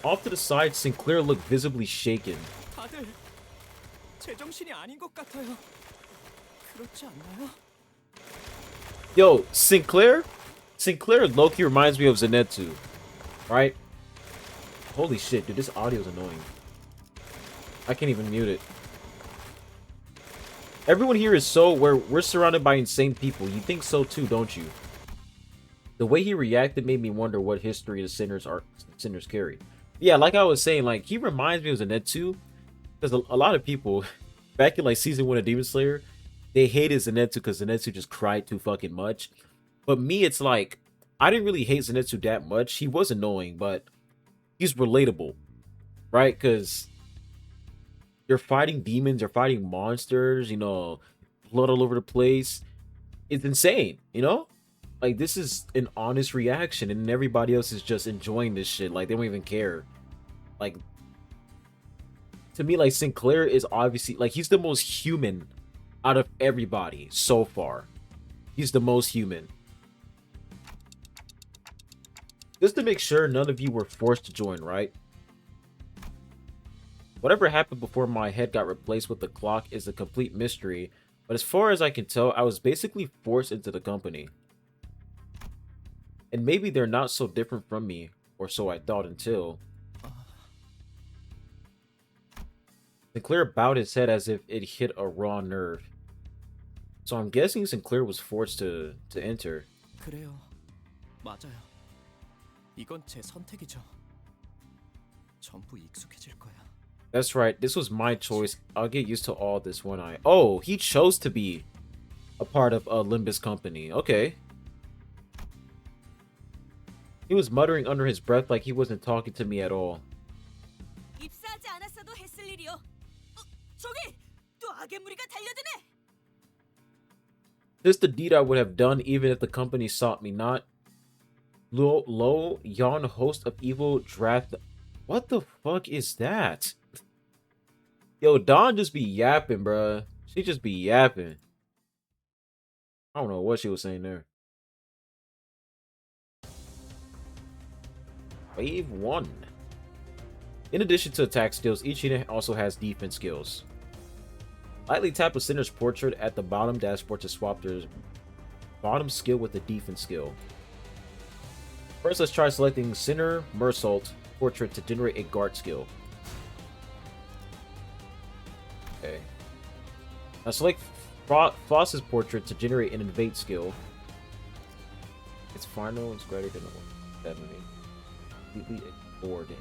Off to the side, Sinclair looked visibly shaken. 다들 제정신이 아닌 것 같아요. 그렇지 않나요? Yo, Sinclair low-key reminds me of Zenitsu, right? Holy shit, dude, this audio is annoying. I can't even mute it. Everyone here is so we're surrounded by insane people. You think so too, don't you? The way he reacted made me wonder what history the sinners carry. Yeah, like I was saying, like he reminds me of Zenitsu, because a lot of people back in like season 1 of Demon Slayer, they hated Zenitsu because Zenitsu just cried too fucking much. But me, it's like I didn't really hate Zenitsu that much. He was annoying, but he's relatable, right? Because you're fighting demons, you're fighting monsters, you know, blood all over the place. It's insane, you know? Like, this is an honest reaction, and everybody else is just enjoying this shit. Like, they don't even care. Like, to me, like, Sinclair is obviously, like, he's the most human out of everybody so far. He's the most human. Just to make sure none of you were forced to join, right? Whatever happened before my head got replaced with the clock is a complete mystery, but as far as I can tell, I was basically forced into the company. And maybe they're not so different from me, or so I thought until... Sinclair bowed his head as if it hit a raw nerve. So I'm guessing Sinclair was forced to enter. 그래요. 맞아요. 이건 제 선택이죠. 전부 익숙해질 거야. That's right, this was my choice. I'll get used to all this when I... Oh, he chose to be a part of Limbus Company. Okay. He was muttering under his breath like he wasn't talking to me at all. 입사하지 않았어도 했을 일이요. 저기 또 악의 무리가 달려드네. This the deed I would have done even if the company sought me not. Lo, yon host of evil draft. What the fuck is that? Yo, Dawn just be yapping, bruh. She just be yapping. I don't know what she was saying there. Wave 1. In addition to attack skills, each unit also has defense skills. Lightly tap a Sinner's portrait at the bottom dashboard to swap their bottom skill with the defense skill. First, let's try selecting Sinner Mersault portrait to generate a guard skill. Okay. Now select Foss's portrait to generate an invade skill. Its final is greater than 70. Completely ignored it.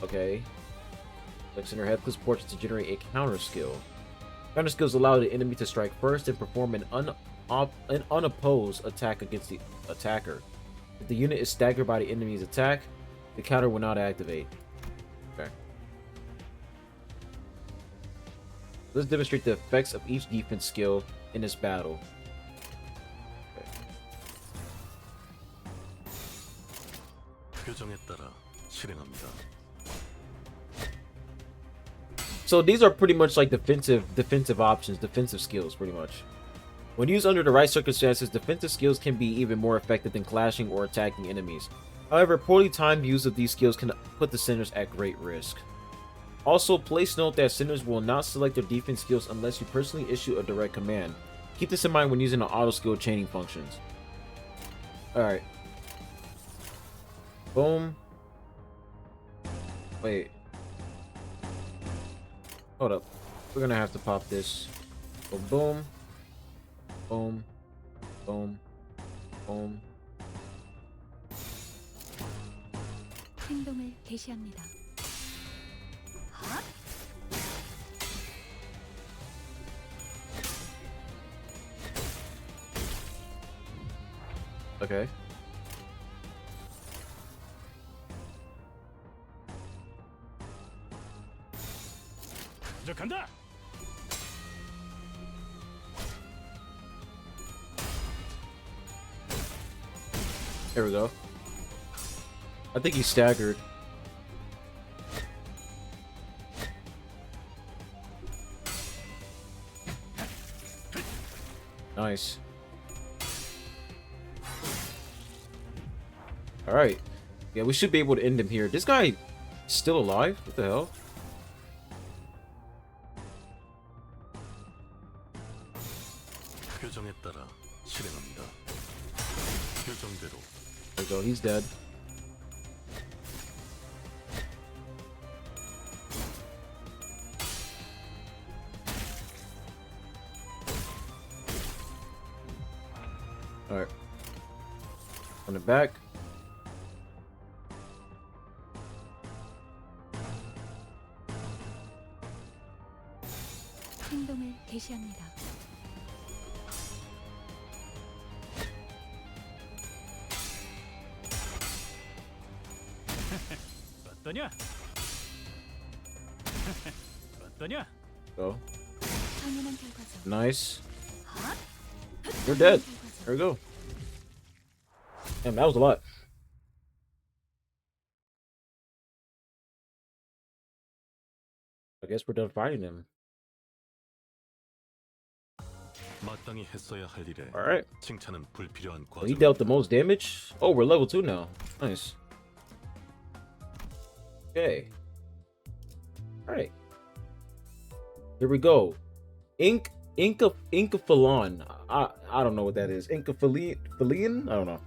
Okay. Select Sinner Heathcliff's portrait to generate a counter skill. Counter skills allow the enemy to strike first and perform an unopposed attack against the attacker. If the unit is staggered by the enemy's attack, the counter will not activate. Okay. Let's demonstrate the effects of each defense skill in this battle. Okay. 표정에 따라 실행합니다. So these are pretty much like defensive options, defensive skills, pretty much. When used under the right circumstances, defensive skills can be even more effective than clashing or attacking enemies. However, poorly timed use of these skills can put the Sinners at great risk. Also, please note that Sinners will not select their defense skills unless you personally issue a direct command. Keep this in mind when using the auto skill chaining functions. Alright. Boom. Wait. Hold up. We're gonna have to pop this. Boom, boom. Boom. Boom. Boom. 행동을 개시합니다. Okay. 간다. There we go. I think he staggered. Nice. Alright. Yeah, we should be able to end him here. This guy still alive? What the hell? 표정에 따라 실행합니다. 표정대로. There we go, he's dead. Alright. Run it back. 행동을 개시합니다. 어떠냐? 어떠냐? Go. 당연한 결과죠. Nice. You're dead. There we go. Damn, that was a lot. I guess we're done fighting them. 마땅히 했어야 할 일에 Alright. 칭찬은 불필요한 He 과정. dealt the most damage. Oh, we're level 2 now. Nice. Okay. Alright. Here we go. Incaphalon. I don't know what that is. Incaphalon? I don't know.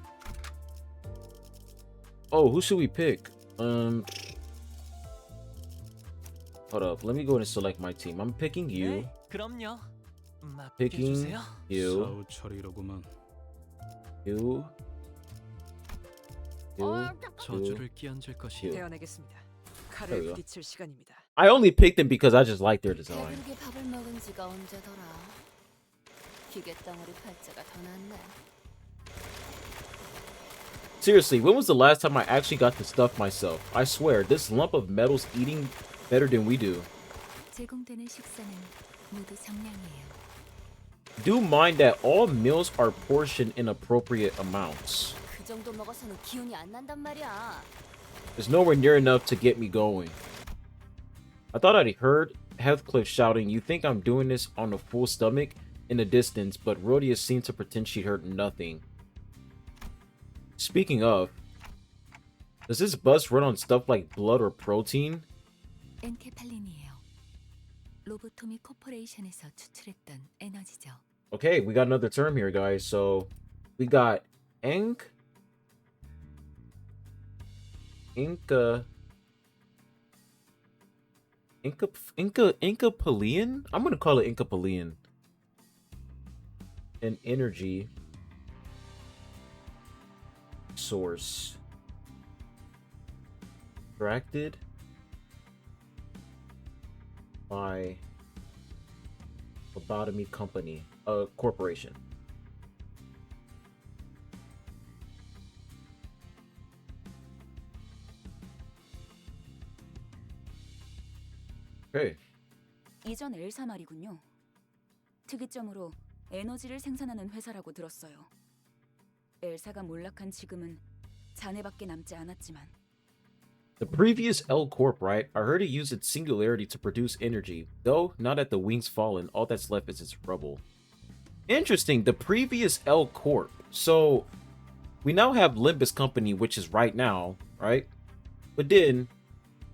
Oh, who should we pick? Hold up. Let me go ahead and select my team. I'm picking you. 네, 그럼요. Picking 맡겨주세요. you. 사우철이로구만. You. You. 저주를 끼얹을 것이. 대원하겠습니다. There 칼을 we go. 부딪힐 시간입니다. I only picked them because I just like their design. 배부르게 밥을 먹은 지가 언제더라. 기계 덩어리 팔자가 더 낫네. Seriously, when was the last time I actually got to stuff myself? I swear, this lump of metal's eating better than we do. 제공되는 식사는 모두 정량이에요. Do mind that all meals are portioned in appropriate amounts. 그 정도 먹어서는 기운이 안 난단 말이야. It's nowhere near enough to get me going. I thought I'd heard Heathcliff shouting, "You think I'm doing this on a full stomach?" in the distance, but Rhodia seemed to pretend she'd heard nothing. Speaking of, does this bus run on stuff like blood or protein? 엔케팔린이에요. 로보토미 코퍼레이션에서 추출했던 에너지죠. Okay, we got another term here, guys. So we got Incapalian? I'm gonna call it Incapalian. An energy source. Extracted by Lobotomy Company, a corporation. Okay. 이전 엘사 말이군요. 특이점으로 에너지를 생산하는 회사라고 들었어요. 엘사가 몰락한 지금은 잔해밖에 남지 않았지만. The previous L Corp, right? I heard it used its singularity to produce energy. Though, now that the wing's fallen, all that's left is its rubble. Interesting, the previous L Corp. So, we now have Limbus Company, which is right now, right? But then,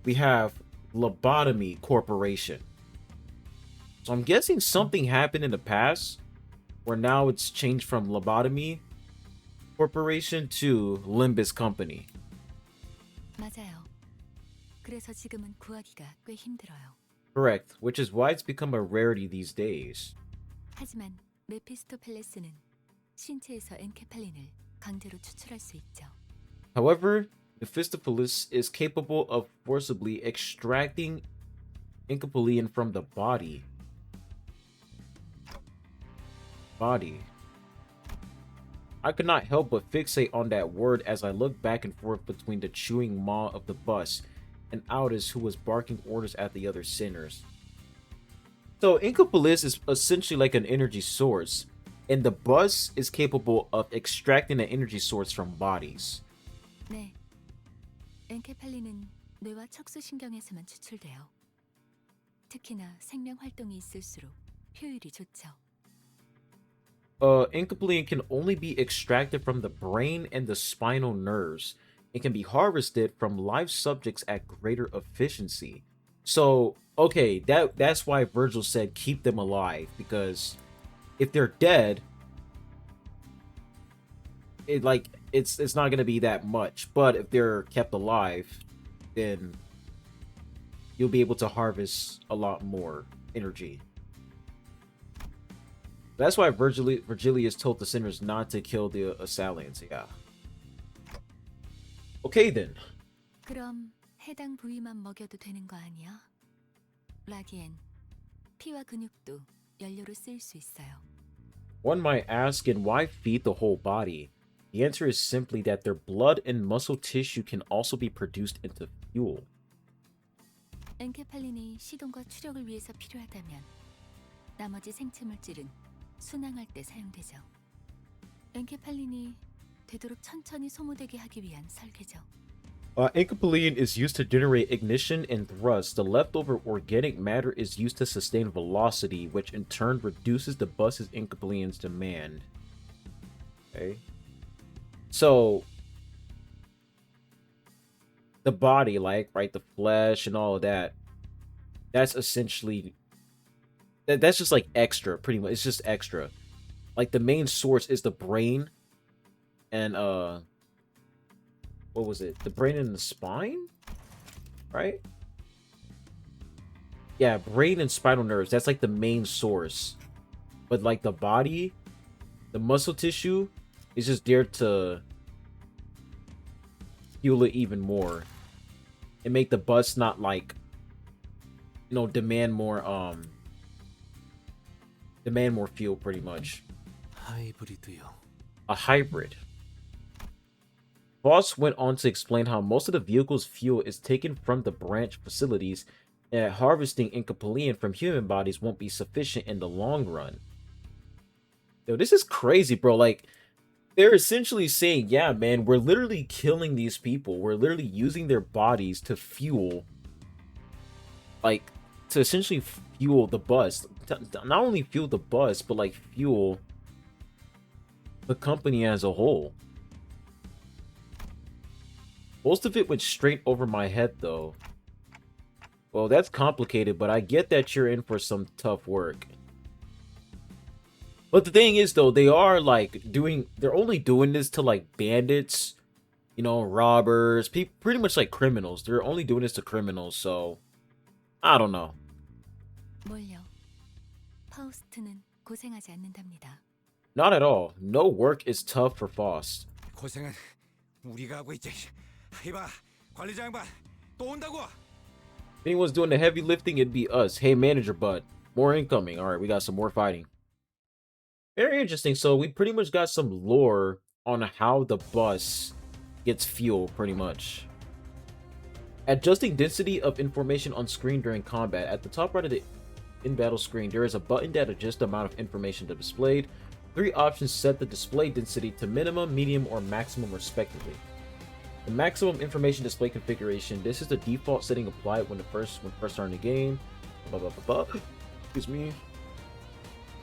we have Lobotomy Corporation. So I'm guessing something happened in the past, where now it's changed from Lobotomy Corporation to Limbus Company. 맞아요. 그래서 지금은 구하기가 꽤 힘들어요. Correct, which is why it's become a rarity these days. 하지만 메피스토펠레스는 신체에서 엔케팔린을 강제로 추출할 수 있죠. However, Mephistopheles is capable of forcibly extracting Incapalian from the body. I could not help but fixate on that word as I looked back and forth between the chewing maw of the bus and Aldous, who was barking orders at the other sinners. So Incapalian is essentially like an energy source, and the bus is capable of extracting an energy source from bodies. 네. 엔케팔린은 뇌와 척수신경에서만 추출돼요. 특히나 생명 활동이 있을수록 효율이 좋죠. Incapalian can only be extracted from the brain and the spinal nerves. It can be harvested from live subjects at greater efficiency. So, okay, that's why Virgil said keep them alive, because if they're dead, it's not gonna be that much. But if they're kept alive, then you'll be able to harvest a lot more energy. That's why Virgilius told the sinners not to kill the assailants. Yeah. Okay then. 그럼 해당 부위만 먹여도 되는 거 아니야? 라기엔 피와 근육도 연료로 쓰일 수 있어요. One might ask, and why feed the whole body? The answer is simply that their blood and muscle tissue can also be produced into fuel. 엔케팔린이 시동과 추력을 위해서 필요하다면 나머지 생체 물질은 순항할 때 사용되죠. 엔케팔린이 되도록 천천히 소모되게 하기 위한 설계죠. Incapulene is used to generate ignition and thrust. The leftover organic matter is used to sustain velocity, which in turn reduces the bus's incapulene's demand. Okay. So, the body, like, right, the flesh and all of that, that's essentially... That's just, like, extra, pretty much. It's just extra. Like, the main source is the brain and, what was it? The brain and the spine? Right? Yeah, brain and spinal nerves. That's like the main source. But like the body, the muscle tissue is just there to fuel it even more. And make the bus not like, you know, demand more fuel pretty much. 하이브리드요. A hybrid. Voss went on to explain how most of the vehicle's fuel is taken from the branch facilities and that harvesting incapulene from human bodies won't be sufficient in the long run. Yo, this is crazy, bro. Like, they're essentially saying, yeah, man, we're literally killing these people. We're literally using their bodies to fuel, like, to essentially fuel the bus. Not only fuel the bus, but, like, fuel the company as a whole. Most of it went straight over my head, though. Well, that's complicated, but I get that you're in for some tough work. But the thing is, though, they are, like, they're only doing this to, like, bandits, you know, robbers, pretty much like criminals. They're only doing this to criminals, so I don't know. 뭘요? 파우스트는 고생하지 않는답니다. Not at all. No work is tough for Faust. 고생은 우리가 하고 있지. 이봐, 관리자 양반 또 온다고. If anyone's doing the heavy lifting, it'd be us. Hey, manager bud. More incoming. All right, we got some more fighting. Very interesting. So we pretty much got some lore on how the bus gets fuel, pretty much. Adjusting density of information on screen during combat. At the top right of the in-battle screen, there is a button that adjusts the amount of information displayed. 3 options set the display density to minimum, medium, or maximum, respectively. The maximum information display configuration. This is the default setting applied when first starting the game. Blah, blah, blah, blah. Excuse me.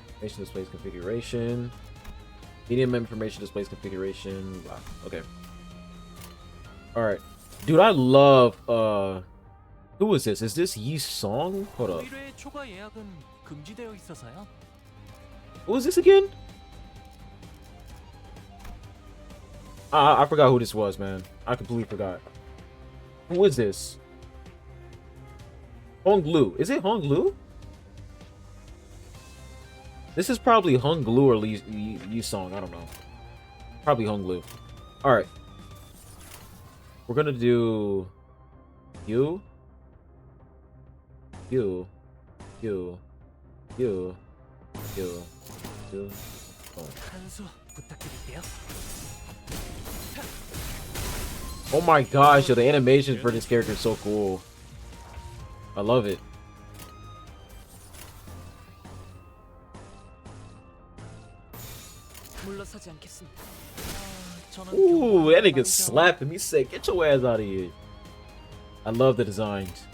Information displays configuration. Medium information displays configuration. Wow. Okay. All right, dude. I love. Who is this? Is this Yi Song? Hold up. 의뢰 초과 예약은 금지되어 있어서요. Who is this again? I forgot who this was, man. I completely forgot. Who is this? Hong Lu. Is it Hong Lu? This is probably Hong Lu or Yi Song. I don't know. Probably Hong Lu. All right. We're gonna do you. Oh. 한수 부탁드릴게요. Oh my gosh, yo, the animation for this character is so cool. I love it. 물러서지 않겠습니다. Ooh, that nigga slapping me. Said, get your ass out of here. I love the designs.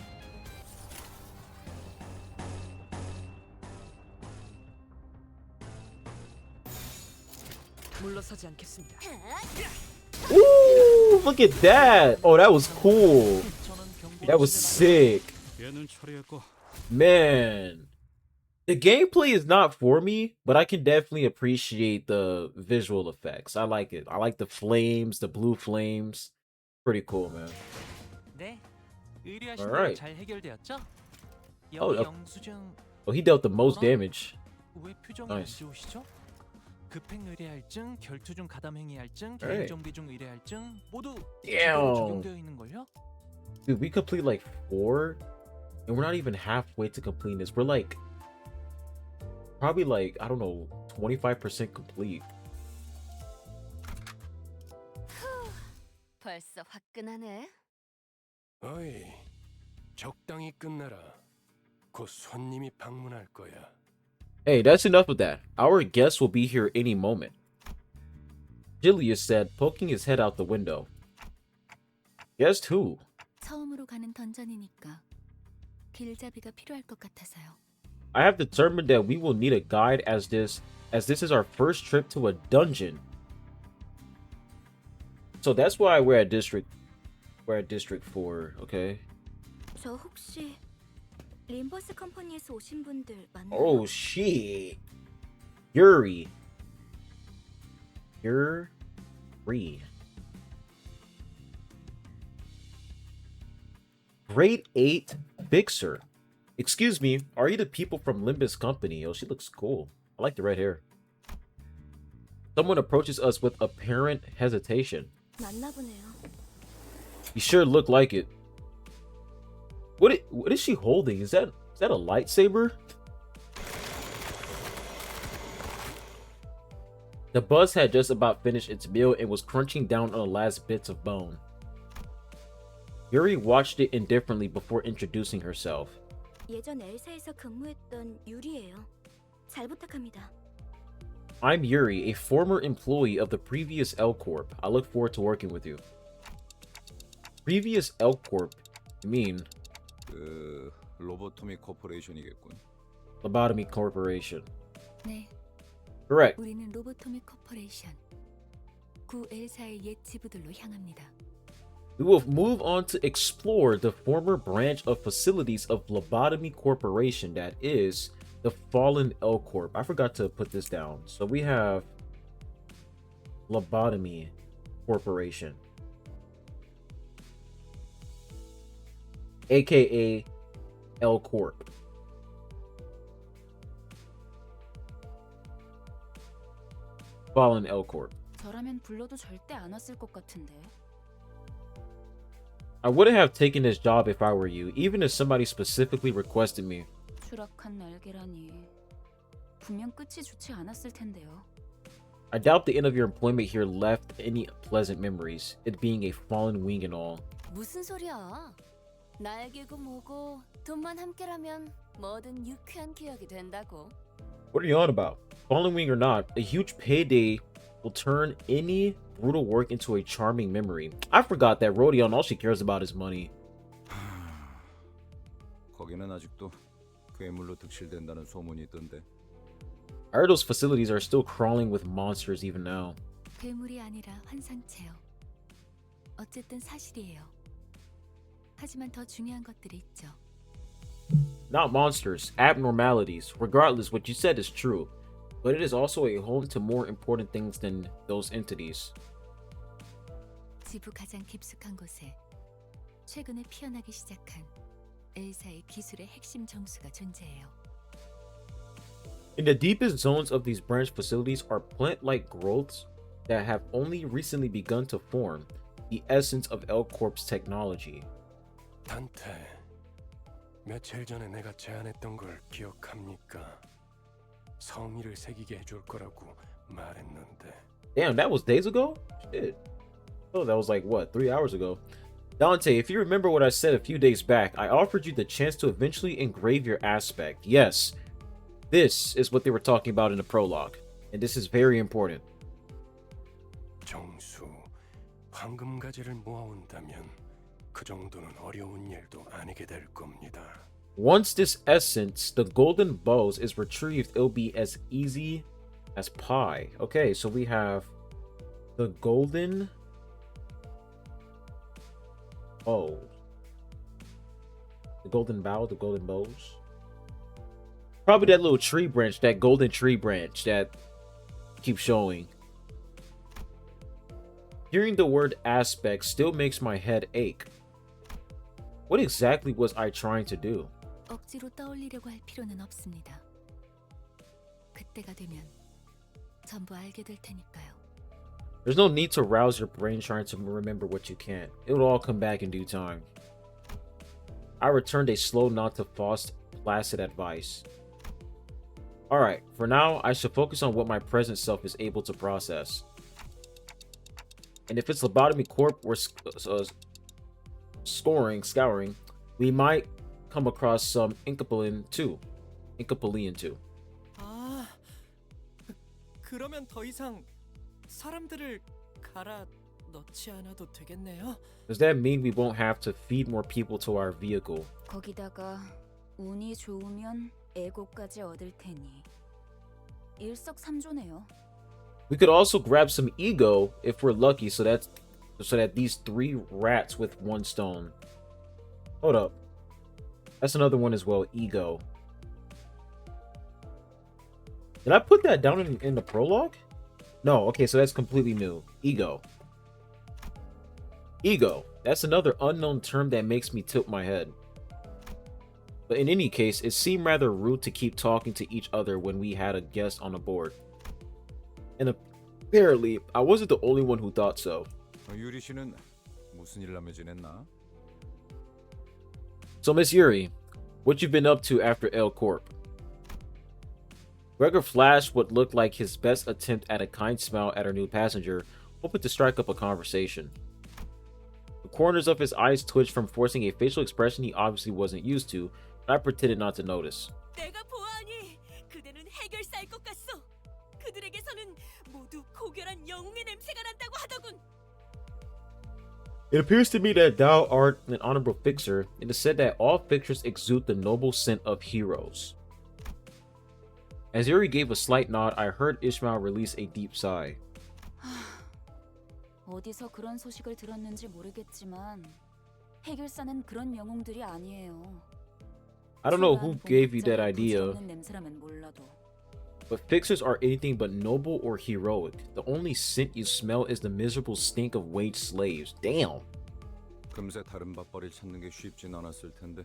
물러서지 않겠습니다. Ooh, look at that. Oh, that was cool. That was sick. 얘는 처리했고. Man. The gameplay is not for me, but I can definitely appreciate the visual effects. I like it. I like the flames, the blue flames. Pretty cool, man. 네, 의뢰하신 대로 Alright. 잘 해결되었죠? Oh, 여기 영수증. Oh, he dealt the most damage. 왜 표정이 Nice. 안 좋으시죠? 급행 의뢰할증, 결투 중 가담 행위할증, Alright. 개인 정비 중 의뢰할증 모두 Damn. 제대로 적용되어 있는 걸요? Dude, we complete like 4, and we're not even halfway to completing this. We're like, probably like, I don't know, 25% complete. 벌써 화끈하네. 어이, 적당히 끝내라. 곧 손님이 방문할 거야. Hey, that's enough of that. Our guest will be here any moment. Julius said, poking his head out the window. Guessed who? 처음으로 가는 던전이니까 길잡이가 필요할 것 같아서요. I have determined that we will need a guide as this is our first trip to a dungeon. So that's why we're at District 4, okay? 저 혹시 림버스 컴퍼니에서 오신 분들 맞나요? Oh shit. Yuri. Grade 8 Fixer. Excuse me, are you the people from Limbus Company? Oh, she looks cool. I like the red hair. Someone approaches us with apparent hesitation. 맞나 보네요. You sure look like it. What is she holding? Is that a lightsaber? The bus had just about finished its meal and was crunching down on the last bits of bone. Yuri watched it indifferently before introducing herself. 예전 엘사에서 근무했던 유리예요. 잘 부탁합니다. I'm Yuri, a former employee of the previous L Corp. I look forward to working with you. Previous L Corp? You mean? 로보토미 코퍼레이션이겠군. Lobotomy Corporation. 네, Correct. 우리는 로보토미 코퍼레이션. 구 엘사의 옛 지부들로 향합니다. We will move on to explore the former branch of facilities of Lobotomy Corporation, that is, the fallen L Corp. I forgot to put this down. So we have Lobotomy Corporation, aka L Corp. Fallen L Corp. 저라면 불러도 절대 안 왔을 것 같은데. I wouldn't have taken this job if I were you, even if somebody specifically requested me. 추락한 날개라니. 분명 끝이 좋지 않았을 텐데요. I doubt the end of your employment here left any pleasant memories, it being a fallen wing and all. 무슨 소리야? 날개고 뭐고 돈만 함께라면 뭐든 유쾌한 기억이 된다고. What are you on about? Fallen wing or not, a huge payday will turn any brutal work into a charming memory. I forgot that Rodion, all she cares about is money. 거기는 아직도 괴물로 득실된다는 소문이 있던데. I heard those facilities are still crawling with monsters even now. 괴물이 아니라 환상체요. 어쨌든 사실이에요. 하지만 더 중요한 것들이 있죠. Not monsters, abnormalities. Regardless, what you said is true. But it is also a home to more important things than those entities. 지부 가장 깊숙한 곳에 최근에 피어나기 시작한 엘사의 기술의 핵심 정수가 존재해요. In the deepest zones of these branch facilities are plant-like growths that have only recently begun to form, the essence of L Corp's technology. 단테, 며칠 전에 내가 제안했던 걸 기억합니까? 성의를 새기게 해줄 거라고 말했는데. Damn, that was days ago? Shit. Oh, that was like, what, 3 hours ago? Dante, if you remember what I said a few days back, I offered you the chance to eventually engrave your aspect. Yes, this is what they were talking about in the prologue, and this is very important. 정수, 황금가지를 모아온다면 그 정도는 어려운 일도 아니게 될 겁니다. Once this essence, the golden bows, is retrieved, it'll be as easy as pie. Okay, so we have the golden bow. The golden bow, the golden bows. Probably that little tree branch, that golden tree branch that keeps showing. Hearing the word aspect still makes my head ache. What exactly was I trying to do? 억지로 떠올리려고 할 필요는 없습니다. 그때가 되면 전부 알게 될 테니까요. There's no need to rouse your brain trying to remember what you can't. It'll all come back in due time. I returned a slow nod to Faust's placid advice. Alright, for now, I should focus on what my present self is able to process. And if it's Lobotomy Corp or scouring, we might come across some Incapolian too. 그러면 더 이상 사람들을 갈아 넣지 않아도 되겠네요. Does that mean we won't have to feed more people to our vehicle? 거기다가 운이 좋으면 에고까지 얻을 테니 일석삼조네요. We could also grab some ego if we're lucky, so that these 3 rats with 1 stone. Hold up. That's another one as well, ego. Did I put that down in the prologue? No, okay, so that's completely new. Ego. Ego. That's another unknown term that makes me tilt my head. But in any case, it seemed rather rude to keep talking to each other when we had a guest on the board. And apparently, I wasn't the only one who thought so. 유리 씨는 무슨 일 하며 지냈나? So, Miss Yuri, what you been up to after L Corp? Gregor flashed what looked like his best attempt at a kind smile at our new passenger, hoping to strike up a conversation. The corners of his eyes twitched from forcing a facial expression he obviously wasn't used to, but I pretended not to notice. 내가 보아하니 그대는 해결사일 것 같소. 그들에게서는 모두 고결한 영웅의 냄새가 난다고 하더군. It appears to me that thou art an honorable fixer. It is said that all fixers exude the noble scent of heroes. As Yuri gave a slight nod, I heard Ishmael release a deep sigh. 어디서 그런 소식을 들었는지 모르겠지만 해결사는 그런 영웅들이 아니에요. I don't know who gave you that idea, 냄새라면 몰라도. but fixers are anything but noble or heroic. The only scent you smell is the miserable stink of wage slaves. Damn. 금세 다른 밥벌이 찾는 게 쉽진 않았을 텐데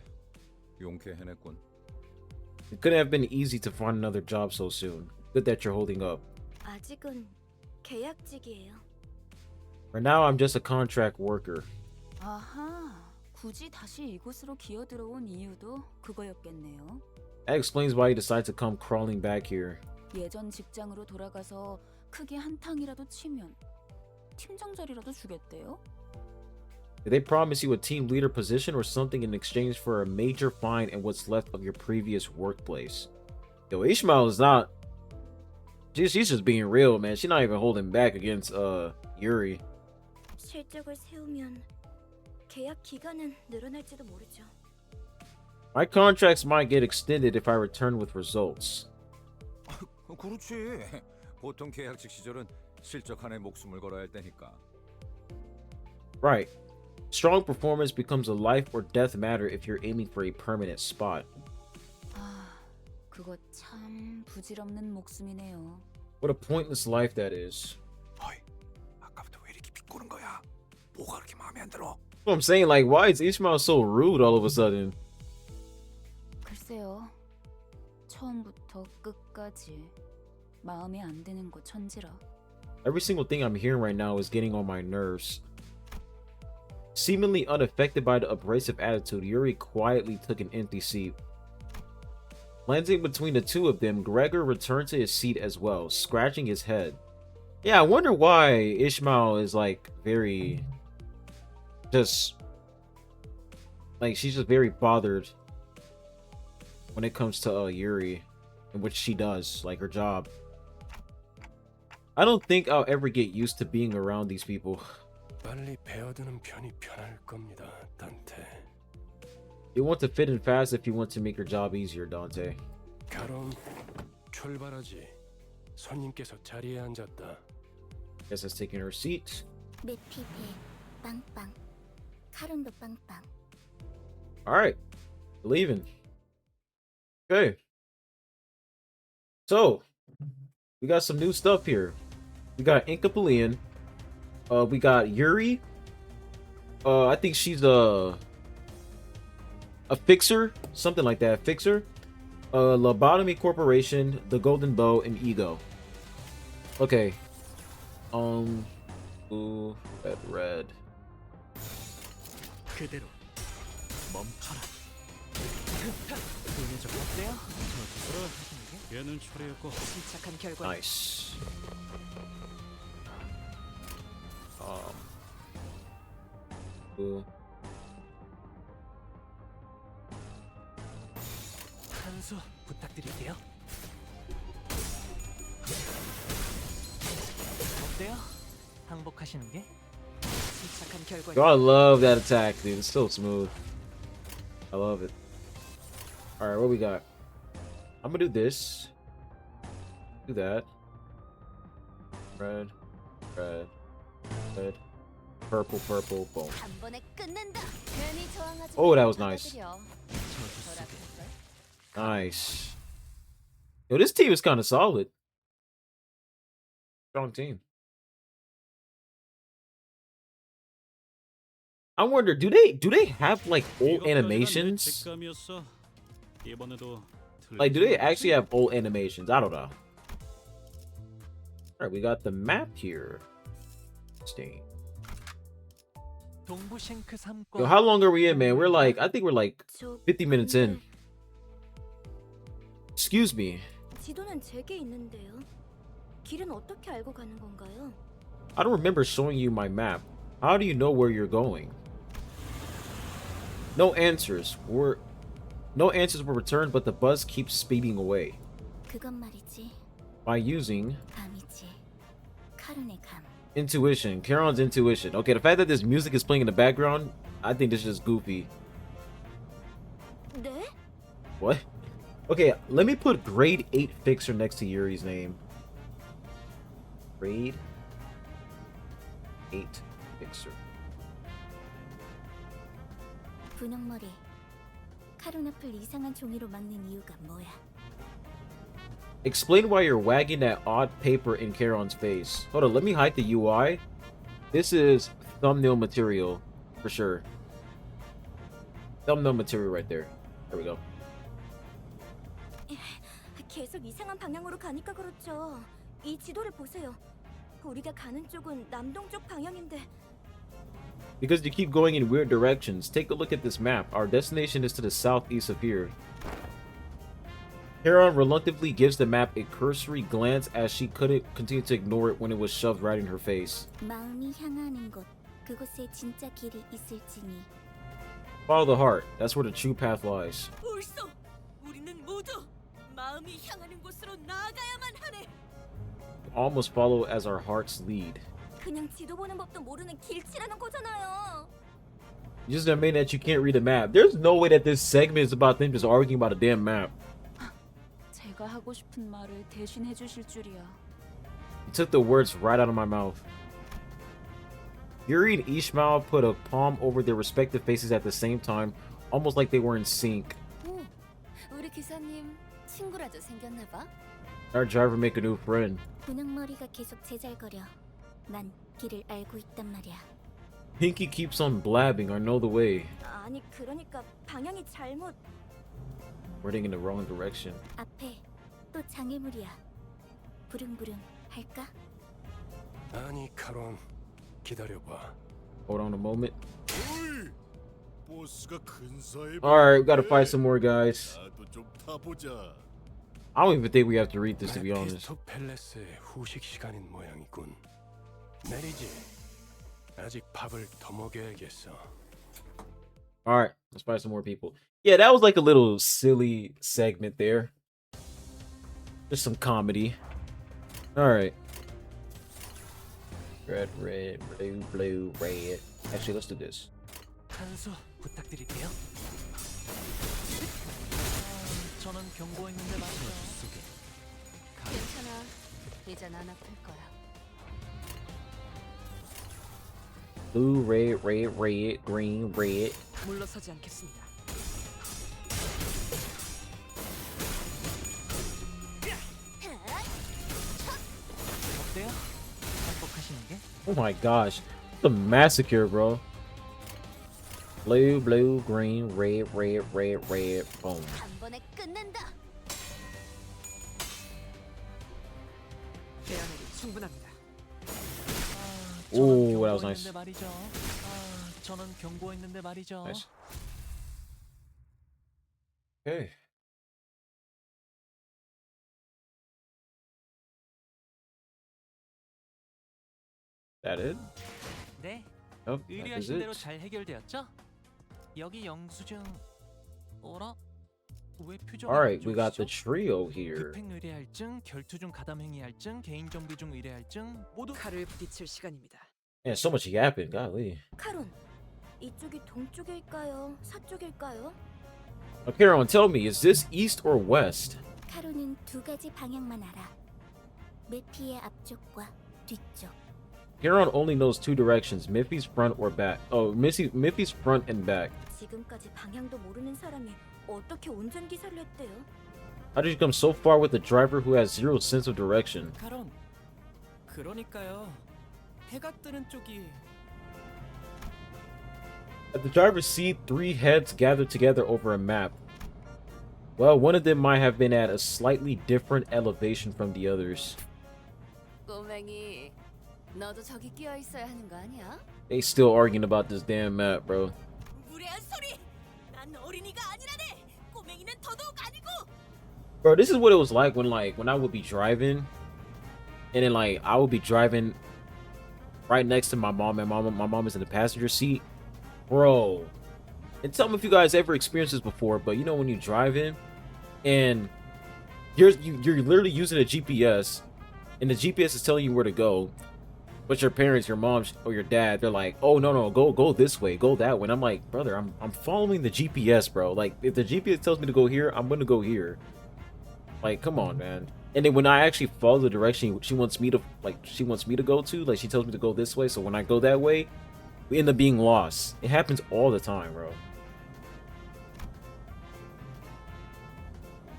용케 해냈군. It couldn't have been easy to find another job so soon. Good that you're holding up. 아직은 계약직이에요. For now, I'm just a contract worker. 아하, 굳이 다시 이곳으로 기어들어온 이유도 그거였겠네요. That explains why you decided to come crawling back here. 예전 직장으로 돌아가서 크게 한탕이라도 치면 팀장 자리라도 주겠대요? Did they promise you a team leader position or something in exchange for a major fine and what's left of your previous workplace? Yo, Ishmael is not... She's just being real, man. She's not even holding back against Yuri. 실적을 세우면 계약 기간은 늘어날지도 모르죠. My contracts might get extended if I return with results. 그렇지. 보통 계약직 시절은 실적 하나에 목숨을 걸어야 할 때니까. Right. Strong performance becomes a life or death matter if you're aiming for a permanent spot. 아, 그거 참 부질없는 목숨이네요. What a pointless life that is. 어이, 아까부터 왜 이렇게 비꼬는 거야? 뭐가 그렇게 마음에 안 들어? What I'm saying, like, why is Ishmael so rude all of a sudden? 글쎄요. 처음부터 끝까지 마음에 안 드는 거 천지라. Every single thing I'm hearing right now is getting on my nerves. Seemingly unaffected by the abrasive attitude, Yuri quietly took an empty seat. Glancing between the two of them, Gregor returned to his seat as well, scratching his head. Yeah, I wonder why Ishmael is like very... just... like, she's just very bothered when it comes to Yuri and what she does, like her job. I don't think I'll ever get used to being around these people. 빨리 배어드는 편이 편할 겁니다, 단테. You want to fit in fast if you want to make your job easier, Dante. 그럼 출발하지. 손님께서 자리에 앉았다. Guess that's taking her seat. 매피배 빵빵 카룬도 빵빵. Alright. Leaving. Okay. So, we got some new stuff here. We got Incapolian. We got Yuri. I think she's a fixer, something like that. Fixer. Lobotomy Corporation, the Golden Bow, and Ego. Okay. Blue, red. 그대로 멈춰라. 그 녀석 어때요? 저 투수를 하시는 게? 얘는 처리했고 침착한 결과. Nice. Blue. 한수 부탁드릴게요. 어때요? 항복하시는 게? 침착한 결과. Yo, I love that attack, dude. It's so smooth. I love it. All right, what we got? I'm gonna do this. Do that. Red, red, red, purple, purple, boom. 한 번에 끝낸다. 괜히 저항하지 Oh, that 말고 was nice. 받아들여. 돌아볼걸? Nice. Yo, this team is kind of solid. Strong team. I wonder, do they have like old animations? Like, do they actually have old animations? I don't know. All right, we got the map here. Interesting. 동부 싱크 3과 Yo, how long are we in, man? We're like, I think we're like 저 50 minutes in. Excuse me. 지도는 제게 있는데요. 길은 어떻게 알고 가는 건가요? I don't remember showing you my map. How do you know where you're going? No answers were returned, but the bus keeps speeding away. 그건 말이지. By using 감이지. 카룬의 감. intuition, Charon's intuition. Okay, the fact that this music is playing in the background, I think this is just goofy. 네? What? Okay, let me put grade 8 fixer next to Yuri's name. Grade 8 fixer. 분홍머리. 카룬 앞을 이상한 종이로 막는 이유가 뭐야? Explain why you're wagging that odd paper in Charon's face. Hold on, let me hide the UI. This is thumbnail material for sure. Thumbnail material right there. There we go. 계속 이상한 방향으로 가니까 그렇죠. 이 지도를 보세요. 우리가 가는 쪽은 남동쪽 방향인데. Because you keep going in weird directions. Take a look at this map. Our destination is to the southeast of here. Charon reluctantly gives the map a cursory glance as she couldn't continue to ignore it when it was shoved right in her face. 마음이 향하는 곳, 그곳에 진짜 길이 있을지니. Follow the heart. That's where the true path lies. 옳소. 우리는 모두 마음이 향하는 곳으로 나아가야만 하네. Almost follow as our hearts lead. 그냥 지도 보는 법도 모르는 길치라는 거잖아요. You just admit that you can't read the map. There's no way that this segment is about them just arguing about a damn map. 제가 하고 싶은 말을 대신 해주실 줄이야. You took the words right out of my mouth. Yuri and Ishmael put a palm over their respective faces at the same time, almost like they were in sync. 오, 우리 기사님 친구라도 생겼나 봐. Our driver make a new friend. 분홍머리가 계속 제잘거려. 난 길을 알고 있단 말이야. Pinky keeps on blabbing, I know the way. 아니 그러니까 방향이 잘못. We're heading in the wrong direction. 앞에 또 장애물이야. 부릉부릉 할까? 아니 카론, 기다려봐. Hold on a moment. 어이, 보스가 근사해. Alright, we gotta fight some more guys. 나도 좀 타보자. I don't even think we have to read this, to be honest. 메피스토 팰레스의 후식 시간인 모양이군. 내리지. 아직 밥을 더 먹여야겠어. Alright, let's fight some more people. Yeah, that was like a little silly segment there. Just some comedy. Alright. Red, red, blue, blue, red. Actually, let's do this. 한수 부탁드릴게요. 저는 경고했는데 말이죠. 괜찮아. 이젠 안 아플 거야. Blue, red, red, red, green, red. 물러서지 않겠습니다. 어때요? 행복하시는 게? Oh my gosh. The massacre, bro. Blue, blue, green, red, red, red, red. Boom. 한 번에 끝낸다. 대안이 충분합니다. Ooh, that was nice. 경고했는데 말이죠. 저는 경고했는데 말이죠. Nice. Okay. That it? 네, Oh, that is 의뢰하신 대로 it. 잘 해결되었죠? 여기 영수증 어라? 왜 표정? Alright, we got the trio here. 급행 의뢰할 증, 결투 중 가담 행위할 증, 개인 정비 중 의뢰할 증 모두 칼을 부딪힐 시간입니다. Man, so much yapping. Golly. 카론, 이쪽이 동쪽일까요? 서쪽일까요? Okay, Caron, tell me, is this east or west? 카론은 두 가지 방향만 알아. 메피의 앞쪽과 뒤쪽. Caron only knows two directions, Miffy's front or back. Oh, Miffy's front and back. 지금까지 방향도 모르는 사람이 어떻게 운전기사를 했대요? How did you come so far with a driver who has zero sense of direction? 카론. 그러니까요. 해가 뜨는 쪽이 At the driver's seat, three heads gathered together over a map. Well, one of them might have been at a slightly different elevation from the others. 꼬맹이, 너도 저기 끼어 있어야 하는 거 아니야? They still arguing about this damn map, bro. 무례한 소리! 난 어린이가 아니라네! 꼬맹이는 더더욱 아니고! Bro, this is what it was like when I would be driving, and then I would be driving right next to my mom, and my mom is in the passenger seat. Bro, and tell me if you guys ever experienced this before, but you know when you drive in and you're literally using a GPS and the GPS is telling you where to go, but your parents, your mom or your dad, they're like, oh no, go this way, go that way. And I'm like, brother, I'm following the GPS, bro. Like if the GPS tells me to go here, I'm gonna go here. Like, come on, man. And then when I actually follow the direction she wants me to go to, like she tells me to go this way, so when I go that way, we end up being lost. It happens all the time, bro.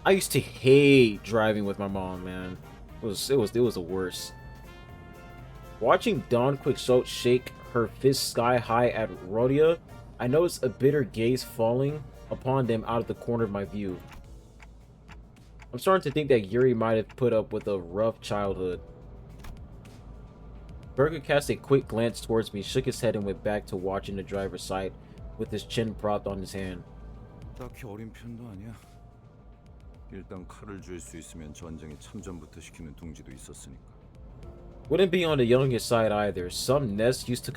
I used to hate driving with my mom, man. It was the worst. Watching Dawn Quixote shake her fist sky high at Rhodia, I noticed a bitter gaze falling upon them out of the corner of my view. I'm starting to think that Yuri might have put up with a rough childhood. Burger cast a quick glance towards me, shook his head, and went back to watching the driver's side with his chin propped on his hand. 딱히 어린 편도 아니야. 일단 칼을 줄 수 있으면 전쟁에 참전부터 시키는 동지도 있었으니까. Wouldn't be on the youngest side either. Some nests used to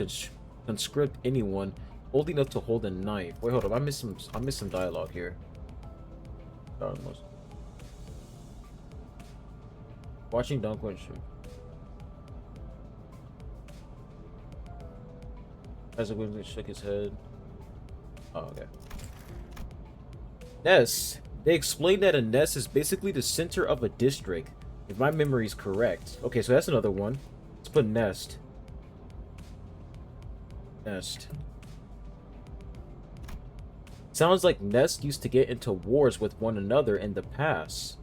conscript anyone old enough to hold a knife. Wait, hold up. I missed some dialogue here. Watching Don Quixote. As Williams shook his head. Oh, okay. Nest. They explained that a nest is basically the center of a district, if my memory is correct. Okay, so that's another one. Let's put nest. Nest. Sounds like nests used to get into wars with one another in the past.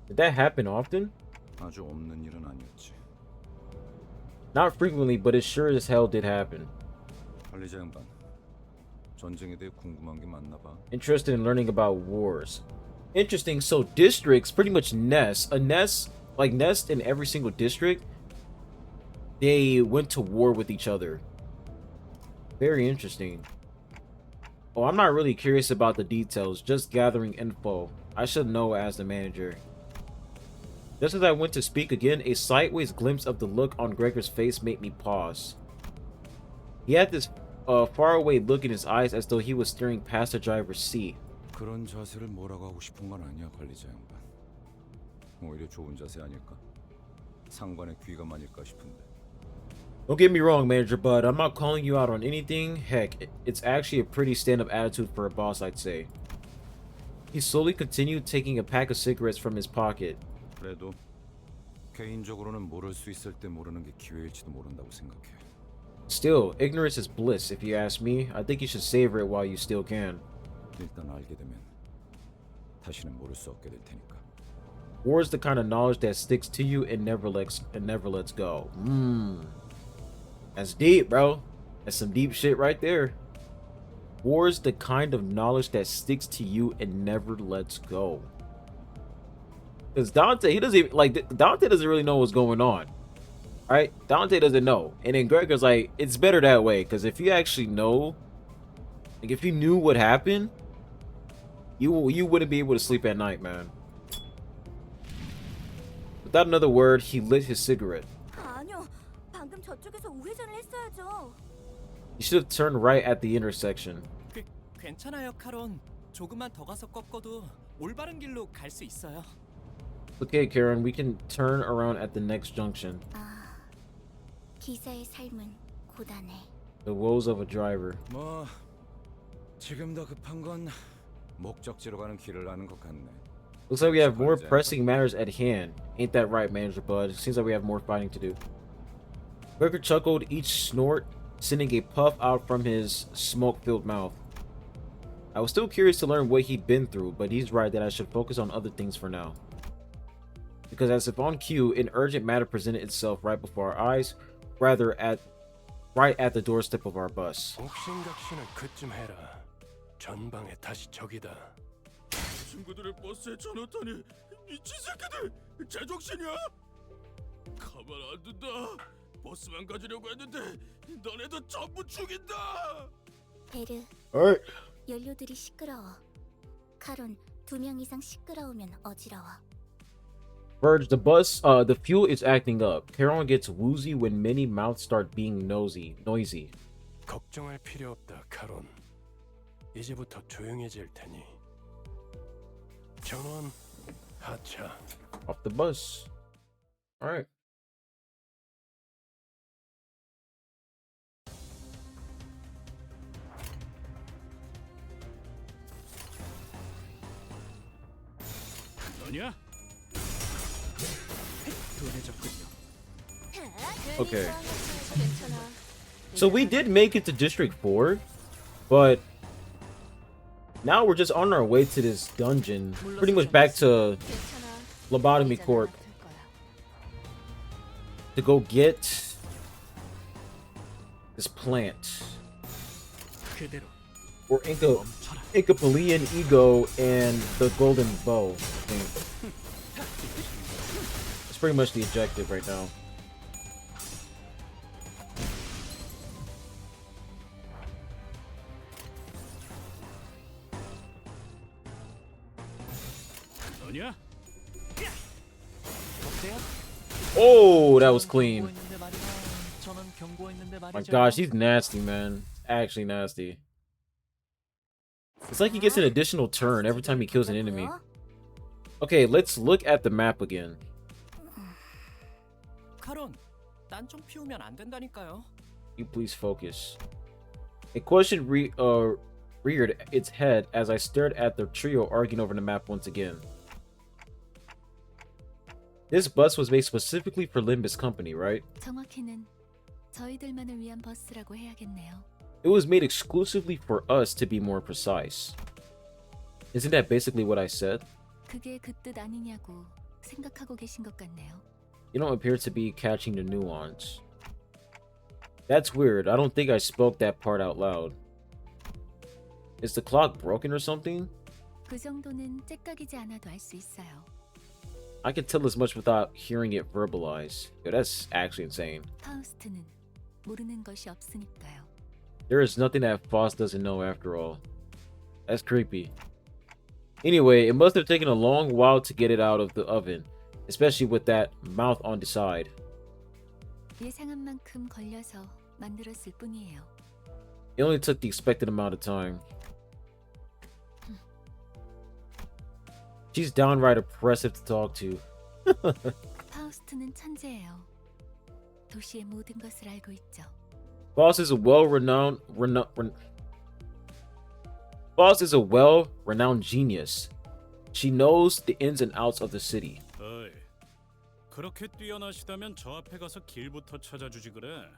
Did that happen often? 아주 없는 일은 아니었지. Not frequently, but it sure as hell did happen. 관리자 양반, 전쟁에 대해 궁금한 게 많나 봐. Interested in learning about wars. Interesting. So districts pretty much nests. A nest, like nest in every single district, they went to war with each other. Very interesting. Oh, I'm not really curious about the details, just gathering info. I should know as the manager. Just as I went to speak again, a sideways glimpse of the look on Gregor's face made me pause. He had this faraway look in his eyes as though he was staring past the driver's seat. 그런 자세를 뭐라고 하고 싶은 건 아니야, 관리자 양반. 오히려 좋은 자세 아닐까? 상관의 귀감아닐까 싶은데. Don't get me wrong, manager, but I'm not calling you out on anything. Heck, it's actually a pretty stand-up attitude for a boss, I'd say. He slowly continued taking a pack of cigarettes from his pocket. 그래도 개인적으로는 모를 수 있을 때 모르는 게 기회일지도 모른다고 생각해. Still, ignorance is bliss, if you ask me. I think you should savor it while you still can. 일단 알게 되면 다시는 모를 수 없게 될 테니까. War is the kind of knowledge that sticks to you and never lets go. That's deep, bro. That's some deep shit right there. War is the kind of knowledge that sticks to you and never lets go. Because Dante, he doesn't even, like, Dante doesn't really know what's going on. Right? Dante doesn't know. And then Gregor's like, it's better that way. Because if you actually know, like, if you knew what happened, you wouldn't be able to sleep at night, man. Without another word, he lit his cigarette. 아니요, 방금 저쪽에서 우회전을 했어야죠. He should have turned right at the intersection. 괜찮아요, 카론. 조금만 더 가서 꺾어도 올바른 길로 갈 수 있어요. Okay, Karen, we can turn around at the next junction. 기사의 삶은 고단해. The woes of a driver. 뭐 지금 더 급한 건 목적지로 가는 길을 아는 것 같네. Looks like we have more pressing matters at hand. Ain't that right, Manager Bud? Seems like we have more fighting to do. Quaker chuckled, each snort sending a puff out from his smoke-filled mouth. I was still curious to learn what he'd been through, but he's right that I should focus on other things for now. Because as if on cue, an urgent matter presented itself right before our eyes, right at the doorstep of our bus. 옥신각신을 그쯤 해라. 전방에 다시 적이다. 친구들의 버스에 전화타니 미친 새끼들 제정신이야? 가만 안 둔다. 버스만 가지려고 했는데 너네도 전부 죽인다. 베르, Alright. 연료들이 시끄러워. 카론, 2명 이상 시끄러우면 어지러워. Verge, the fuel is acting up. Caron gets woozy when many mouths start being noisy. 걱정할 필요 없다, 카론. 이제부터 조용해질 테니. 전원 하차. Off the bus. Alright. 너냐? Okay. 괜찮아. So we did make it to District 4, but now we're just on our way to this dungeon. Pretty much back to 괜찮아. Lobotomy Corp to go get this plant. 그대로 Or Incapalian Ego and the Golden Bow. I think. It's pretty much the objective right now. 너냐? 어때요? Oh, that was clean. 경고했는데 말이야. 저는 경고했는데 My 말이죠. gosh, he's nasty, man. Actually nasty. It's like he gets an additional turn every time he kills an enemy. Okay, let's look at the map again. 카론, 딴 좀 피우면 안 된다니까요. You please focus. A question reared its head as I stared at the trio arguing over the map once again. This bus was made specifically for Limbus Company, right? 정확히는 저희들만을 위한 버스라고 해야겠네요. It was made exclusively for us, to be more precise. Isn't that basically what I said? 그게 그 뜻 아니냐고 생각하고 계신 것 같네요. You don't appear to be catching the nuance. That's weird. I don't think I spoke that part out loud. Is the clock broken or something? 그 정도는 째깍이지 않아도 알 수 있어요. I can tell as much without hearing it verbalized. Yo, that's actually insane. 파우스트는 모르는 것이 없으니까요. There is nothing that Foss doesn't know after all. That's creepy. Anyway, it must have taken a long while to get it out of the oven, especially with that mouth on the side. 예상한 만큼 걸려서 만들었을 뿐이에요. It only took the expected amount of time. She's downright oppressive to talk to. 파우스트는 천재예요. 도시의 모든 것을 알고 있죠. Foss is a well-renowned genius. She knows the ins and outs of the city. 어이, 그렇게 뛰어나시다면 저 앞에 가서 길부터 찾아주지 그래.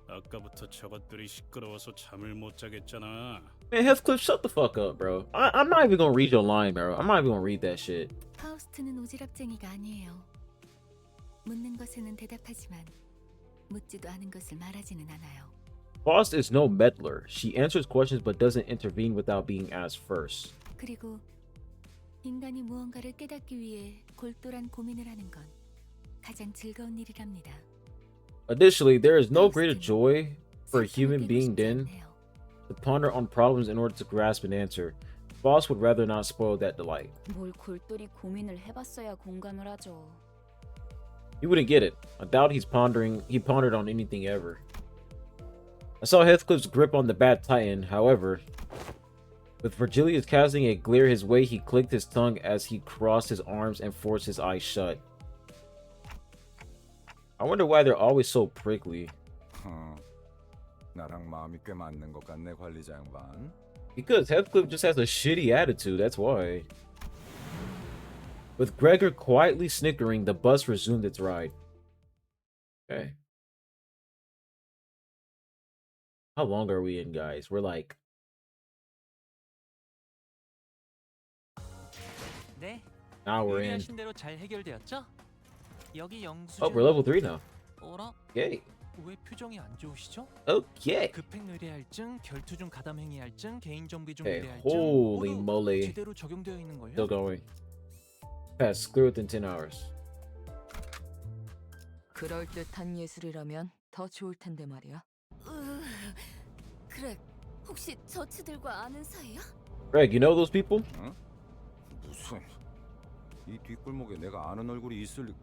아까부터 저것들이 시끄러워서 잠을 못 자겠잖아. Man, Heathcliff, shut the fuck up, bro. I'm not even gonna read your line, bro. I'm not even gonna read that shit. 파우스트는 오지랖쟁이가 아니에요. 묻는 것에는 대답하지만 묻지도 않은 것을 말하지는 않아요. Foss is no meddler. She answers questions but doesn't intervene without being asked first. 그리고 인간이 무언가를 깨닫기 위해 골똘한 고민을 하는 건 가장 즐거운 일이랍니다. Additionally, there is no greater joy for a human being than to ponder on problems in order to grasp an answer. Foss would rather not spoil that delight. 뭘 골똘히 고민을 해봤어야 공감을 하죠. He wouldn't get it. I doubt he pondered on anything ever. I saw Heathcliff's grip on the Bat Titan, however. With Virgilius casting a glare his way, he clicked his tongue as he crossed his arms and forced his eyes shut. I wonder why they're always so prickly. 나랑 마음이 꽤 맞는 것 같네, 관리자 양반. Because Heathcliff just has a shitty attitude, that's why. With Gregor quietly snickering, the bus resumed its ride. Okay. How long are we in, guys? We're like... 네. Now we're in. 의뢰하신 대로 잘 해결되었죠? 여기 영수증. Oh, we're level 3 now. 어라? Okay. 왜 표정이 안 좋으시죠? Okay. 급행 의뢰할증, 결투 중 가담 행위할증, 개인정비 중 Okay, 의뢰할증 holy 모두 moly. 제대로 적용되어 있는 걸요. Still going. Pass, clear within 10 hours. 그럴 듯한 예술이라면 더 좋을 텐데 말이야. 그래, 혹시 저치들과 아는 사이야? Greg, you know those people? 응? 무슨 이 뒷골목에 내가 아는 얼굴이 있을 리...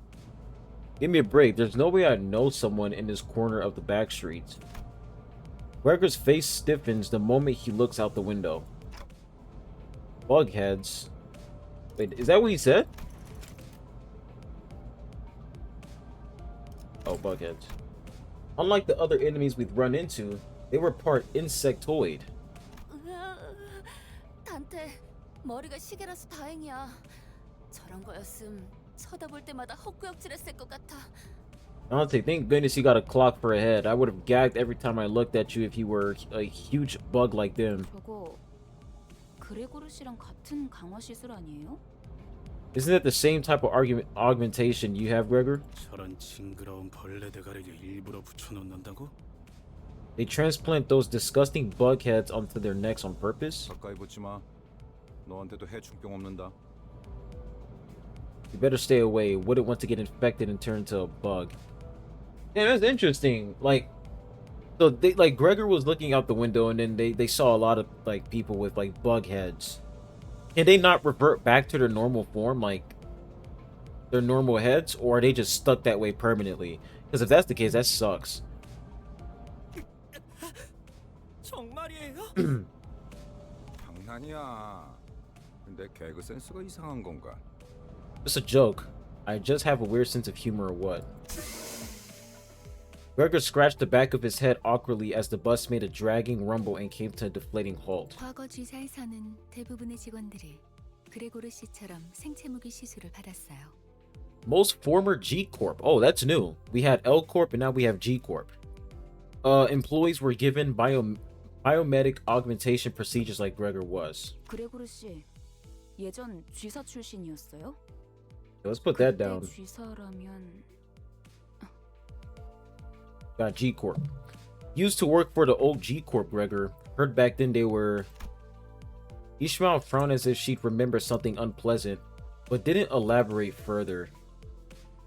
Give me a break. There's no way I know someone in this corner of the back streets. Gregor's face stiffens the moment he looks out the window. Bugheads. Wait, is that what he said? Oh, bugheads. Unlike the other enemies we've run into, they were part insectoid. 단테, 머리가 시계라서 다행이야. 저런 거였음 쳐다볼 때마다 헛구역질했을 것 같아. Dante, thank goodness you got a clock for a head. I would have gagged every time I looked at you if you were a huge bug like them. 저거 그레고르 씨랑 같은 강화 시술 아니에요? Isn't that the same type of augmentation you have, Gregor? 저런 징그러운 벌레 대가리를 일부러 붙여놓는다고? They transplant those disgusting bug heads onto their necks on purpose? 가까이 붙지 마. 너한테도 해충병 없는다. You better stay away. Wouldn't want to get infected and turn into a bug. Yeah, that's interesting. Like, so they like Gregor was looking out the window and then they saw a lot of like people with like bug heads. Can they not revert back to their normal form, like their normal heads, or are they just stuck that way permanently? Because if that's the case, that sucks. 정말이에요? 장난이야. 근데 개그 센스가 이상한 건가? It's a joke. I just have a weird sense of humor or what? Gregor scratched the back of his head awkwardly as the bus made a dragging rumble and came to a deflating halt. 과거 G사에서는 대부분의 직원들이 그레고르 씨처럼 생체 무기 시술을 받았어요. Most former G Corp. Oh, that's new. We had L Corp and now we have G Corp. Employees were given biomedic augmentation procedures like Gregor was. 그레고르 씨 예전 쥐사 출신이었어요? Let's put that down. 쥐사라면 Got G Corp. Used to work for the old G Corp, Gregor. Heard back then they were... Ishmael frowned as if she'd remember something unpleasant, but didn't elaborate further.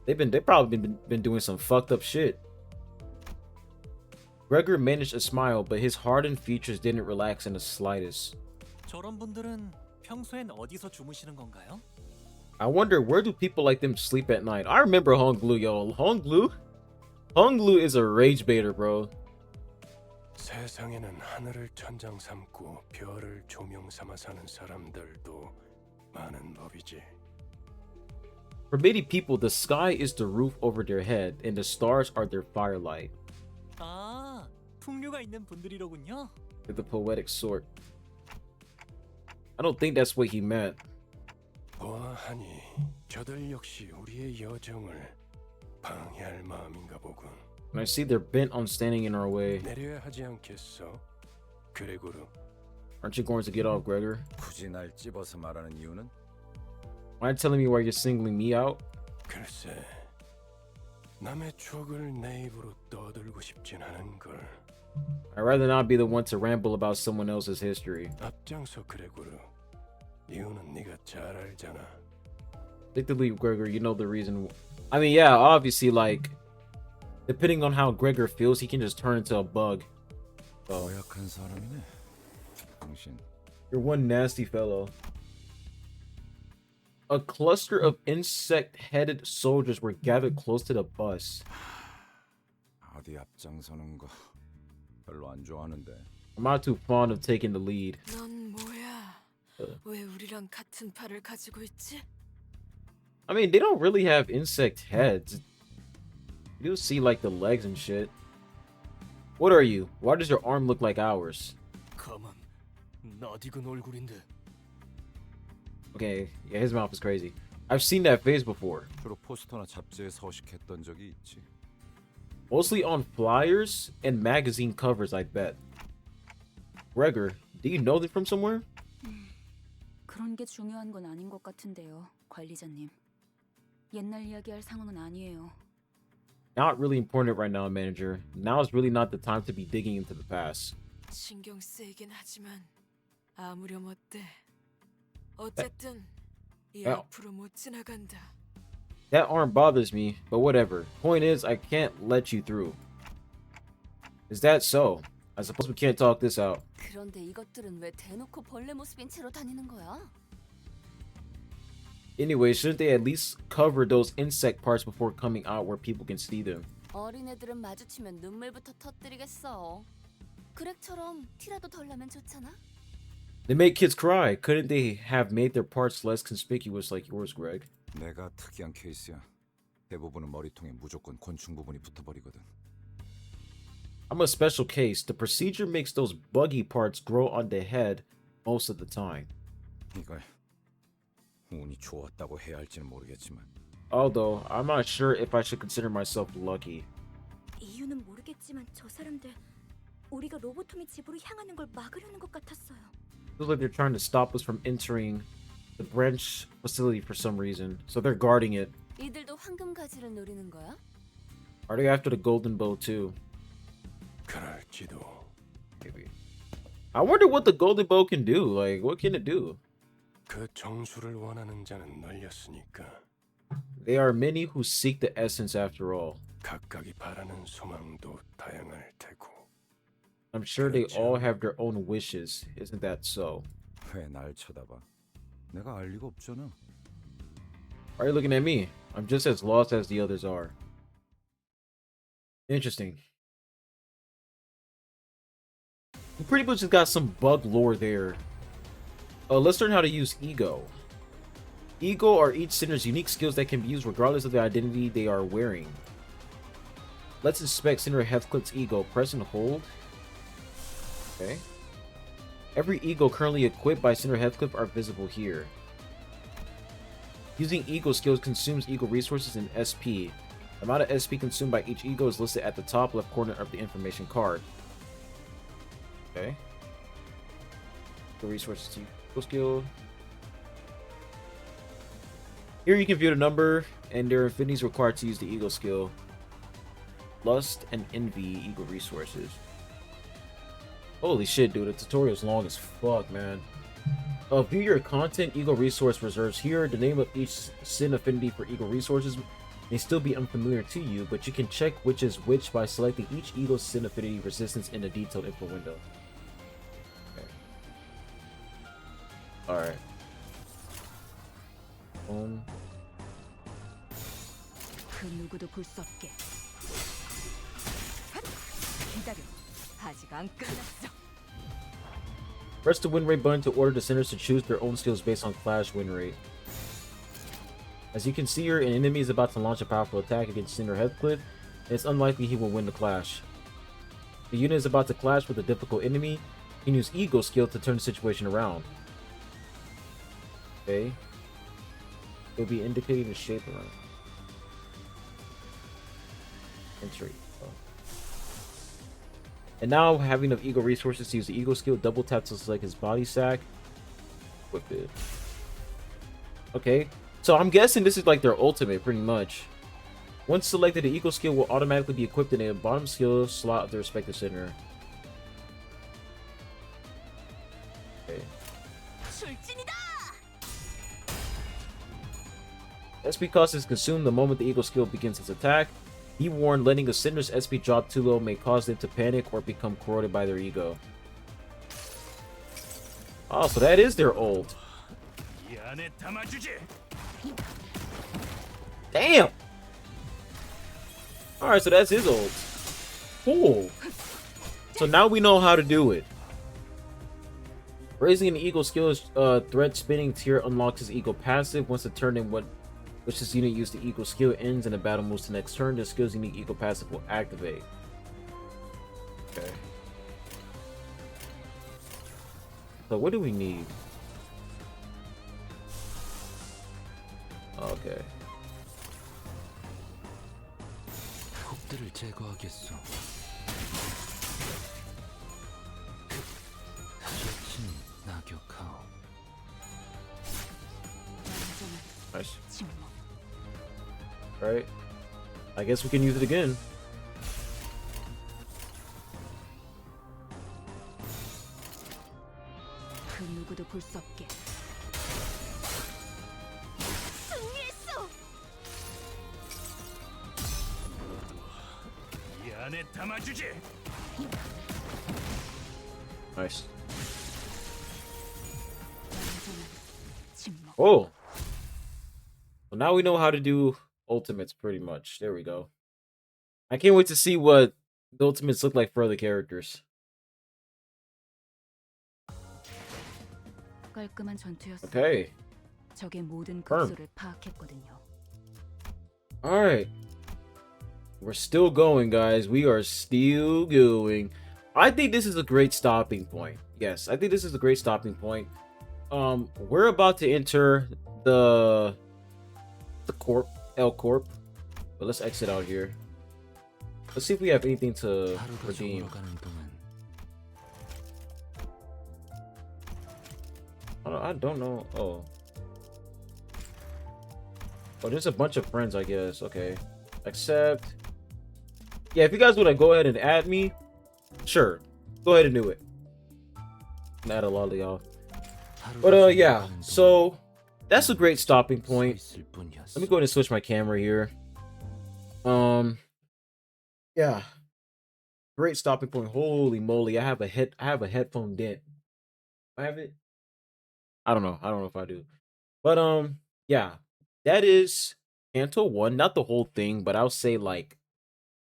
They probably been doing some fucked up shit. Gregor managed a smile, but his hardened features didn't relax in the slightest. 저런 분들은 평소엔 어디서 주무시는 건가요? I wonder, where do people like them sleep at night? I remember Honglu, yo. Honglu is a rage baiter, bro. 세상에는 하늘을 천장 삼고 별을 조명 삼아 사는 사람들도 많은 법이지. For many people, the sky is the roof over their head, and the stars are their firelight. 아, 풍류가 있는 분들이로군요. They're the poetic sort. I don't think that's what he meant. 보아하니 저들 역시 우리의 여정을 방해할 마음인가 보군. And I see they're bent on standing in our way. 내려야 하지 않겠어? 그레고르. Aren't you going to get off, Gregor? 굳이 날 찝어서 말하는 이유는? Mind telling me why you're singling me out? 글쎄, 남의 추억을 내 입으로 떠들고 싶진 않은 걸. I'd rather not be the one to ramble about someone else's history. 앞장서 그레고르. 이유는 네가 잘 알잖아. Predictably, Gregor, you know the reason. I mean, yeah, obviously, like, depending on how Gregor feels, he can just turn into a bug. So, 고약한 사람이네. 당신. you're one nasty fellow. A cluster of insect-headed soldiers were gathered close to the bus. 어디 앞장서는 거 별로 안 좋아하는데. I'm not too fond of taking the lead. 넌 뭐야? 왜 우리랑 같은 팔을 가지고 있지? I mean, they don't really have insect heads. You do see like the legs and shit. What are you? Why does your arm look like ours? 가만, 낯익은 얼굴인데. Okay, yeah, his mouth is crazy. I've seen that face before. 주로 포스터나 잡지에 서식했던 적이 있지. Mostly on flyers and magazine covers, I bet. Gregor, do you know them from somewhere? 그런 게 중요한 건 아닌 것 같은데요, 관리자님. 옛날 이야기할 상황은 아니에요. Not really important right now, manager. Now is really not the time to be digging into the past. 신경 쓰이긴 하지만 아무렴 어때? 어쨌든 이 야. 앞으로 못 지나간다. That arm bothers me, but whatever. Point is, I can't let you through. Is that so? I suppose we can't talk this out. 그런데 이것들은 왜 대놓고 벌레 모습인 채로 다니는 거야? Anyway, shouldn't they at least cover those insect parts before coming out where people can see them? 어린애들은 마주치면 눈물부터 터뜨리겠어. 그렉처럼 티라도 덜 나면 좋잖아. They make kids cry. Couldn't they have made their parts less conspicuous like yours, Greg? 내가 특이한 케이스야. 대부분은 머리통에 무조건 곤충 부분이 붙어버리거든. I'm a special case. The procedure makes those buggy parts grow on the head most of the time. 이걸 운이 좋았다고 해야 할지는 모르겠지만. Although, I'm not sure if I should consider myself lucky. 이유는 모르겠지만 저 사람들 우리가 로보토미 집으로 향하는 걸 막으려는 것 같았어요. Feels like they're trying to stop us from entering the branch facility for some reason. So they're guarding it. 이들도 황금 가지를 노리는 거야? Are they after the golden bow too? 그럴지도. Maybe. I wonder what the golden bow can do. Like, what can it do? 그 정수를 원하는 자는 널렸으니까. There are many who seek the essence after all. 각각이 바라는 소망도 다양할 테고. I'm sure they all have their own wishes. Isn't that so? 왜 날 쳐다봐? 내가 알 리가 없잖아. Why are you looking at me? I'm just as lost as the others are. Interesting. We pretty much just got some bug lore there. Let's learn how to use Ego. Ego are each Sinner's unique skills that can be used regardless of the identity they are wearing. Let's inspect Sinner Heathcliff's Ego. Press and hold. Okay. Every Ego currently equipped by Sinner Heathcliff are visible here. Using Ego skills consumes Ego resources and SP. The amount of SP consumed by each Ego is listed at the top left corner of the information card. Okay. The resources to Ego skill. Here you can view the number and their affinities required to use the Ego skill. Lust and Envy Ego resources. Holy shit, dude, the tutorial's long as fuck, man. View your content Ego resource reserves here. The name of each sin affinity for Ego resources may still be unfamiliar to you, but you can check which is which by selecting each Ego sin affinity resistance in the detailed info window. Okay. Alright. 그 누구도 볼 수 없게. 기다려. 아직 안 끝났어. Press the win rate button to order the sinners to choose their own skills based on clash win rate. As you can see here, an enemy is about to launch a powerful attack against Sinner Heathcliff, and it's unlikely he will win the clash. The unit is about to clash with a difficult enemy. You can use Ego skill to turn the situation around. Okay. It will be indicating the shape around. Entry. Oh. And now, having enough Ego resources to use the Ego skill, double tap to select his body sack. Equip it. Okay, so I'm guessing this is like their ultimate, pretty much. Once selected, the Ego skill will automatically be equipped in a bottom skill slot of the respective center. Okay. SP cost is consumed the moment the Ego skill begins its attack. Be warned, letting a Sinner's SP drop too low may cause them to panic or become corroded by their ego. Oh, so that is their ult. Damn! Alright, so that's his ult. Cool. So now we know how to do it. Raising an Ego skill threat spinning tier unlocks his Ego passive. Once a turn in what which this unit used to equal skill ends and the battle moves to next turn. The skill's unique equal passive will activate. Okay. So what do we need? Okay. 적들을 제거하겠소. 여친 나격하오. Nice. 침묵. Right. I guess we can use it again. 그 누구도 볼 수 없게. 승리했어. 이 안에 담아주지. Nice. 침묵. Oh. So now we know how to do ultimates pretty much. There we go. I can't wait to see what the ultimates look like for other characters. 깔끔한 전투였어. Okay. 적의 모든 Firm. 급소를 파악했거든요. All right. We're still going, guys. We are still going. I think this is a great stopping point. Yes, I think this is a great stopping point. We're about to enter the Corp, L Corp. But let's exit out here. Let's see if we have anything to 하루가 redeem. 저물어가는 동안 I don't know. Oh. Oh, there's a bunch of friends, I guess. Okay. Accept. Yeah, if you guys want to go ahead and add me, sure. Go ahead and do it. Add a lot of y'all. But yeah, so that's a great stopping point. Let me go ahead and switch my camera here. Yeah. Great stopping point. Holy moly, I have a headphone dent. I have it. I don't know if I do. But yeah. That is Canto 1, not the whole thing, but I'll say like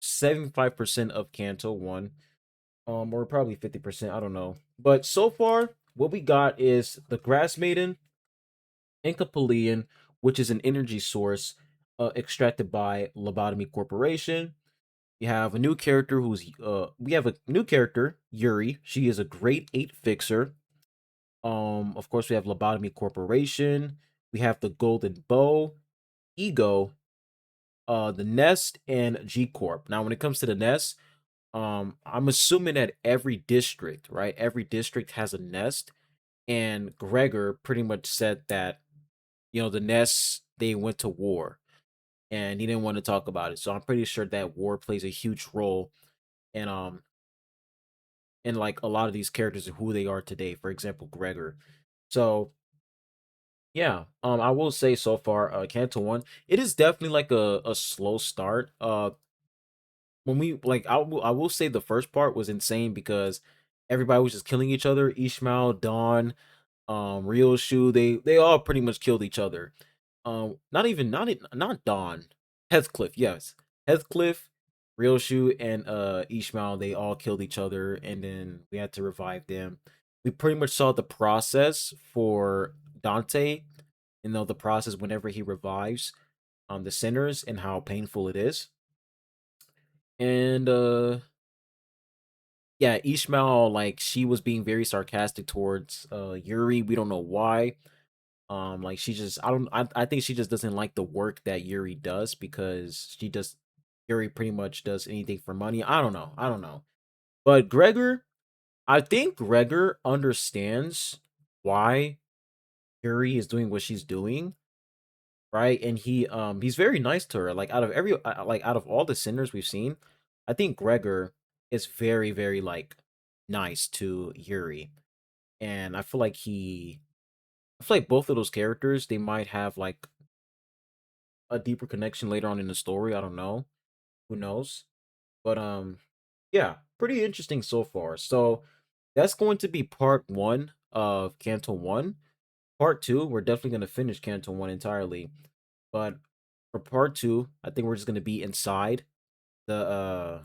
75% of Canto 1. Or probably 50%, I don't know. But so far, what we got is the Grass Maiden, Enkapolian, which is an energy source extracted by Lobotomy Corporation. We have a new character Yuri. She is a grade 8 fixer. Of course, we have Lobotomy Corporation. We have the Golden Bow, Ego, the Nest, and G Corp. Now, when it comes to the Nest, I'm assuming that every district, right? Every district has a nest, and Gregor pretty much said that, the nests, they went to war, and he didn't want to talk about it. So I'm pretty sure that war plays a huge role in like a lot of these characters and who they are today. For example, Gregor. So yeah, I will say so far, Canto 1, it is definitely like a slow start. When we like I will say the first part was insane because everybody was just killing each other. Ishmael, Dawn, Real Shoe, they all pretty much killed each other. Not Dawn. Heathcliff, yes. Heathcliff, Real Shoe, and Ishmael, they all killed each other, and then we had to revive them. We pretty much saw the process for Dante, the process whenever he revives the sinners and how painful it is. And yeah, Ishmael, like, she was being very sarcastic towards Yuri. We don't know why. Like, she just I think she just doesn't like the work that Yuri does because Yuri pretty much does anything for money. I don't know. But Gregor, I think Gregor understands why Yuri is doing what she's doing, right? And he's very nice to her. Like, out of all the sinners we've seen, I think Gregor is very, very, like, nice to Yuri. And I feel like both of those characters, they might have like a deeper connection later on in the story. I don't know. Who knows? But yeah, pretty interesting so far. So that's going to be part 1 of Canto 1. Part 2, we're definitely going to finish Canto 1 entirely. But for part 2, I think we're just going to be inside the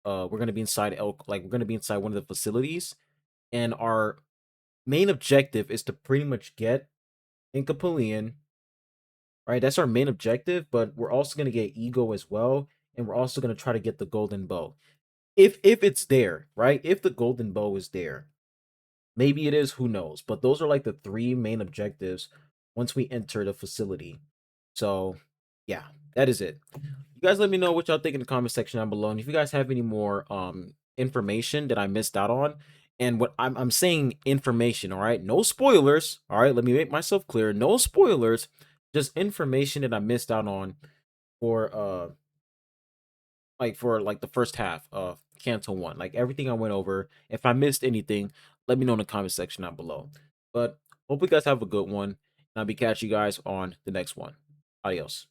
we're going to be inside we're going to be inside one of the facilities, and our main objective is to pretty much get Enkapolian right? That's our main objective, but we're also gonna get ego as well, and we're also gonna try to get the golden bow. If it's there, right? If the golden bow is there, maybe it is, who knows? But those are like the three main objectives once we enter the facility. So yeah, that is it. You guys let me know what y'all think in the comment section down below. And if you guys have any more information that I missed out on, and what I'm saying information, all right? No spoilers. All right, let me make myself clear. No spoilers, just information that I missed out on for for like the first half of Canto 1. Like everything I went over. If I missed anything, let me know in the comment section down below. But hope you guys have a good one. And I'll be catching you guys on the next one. Adios.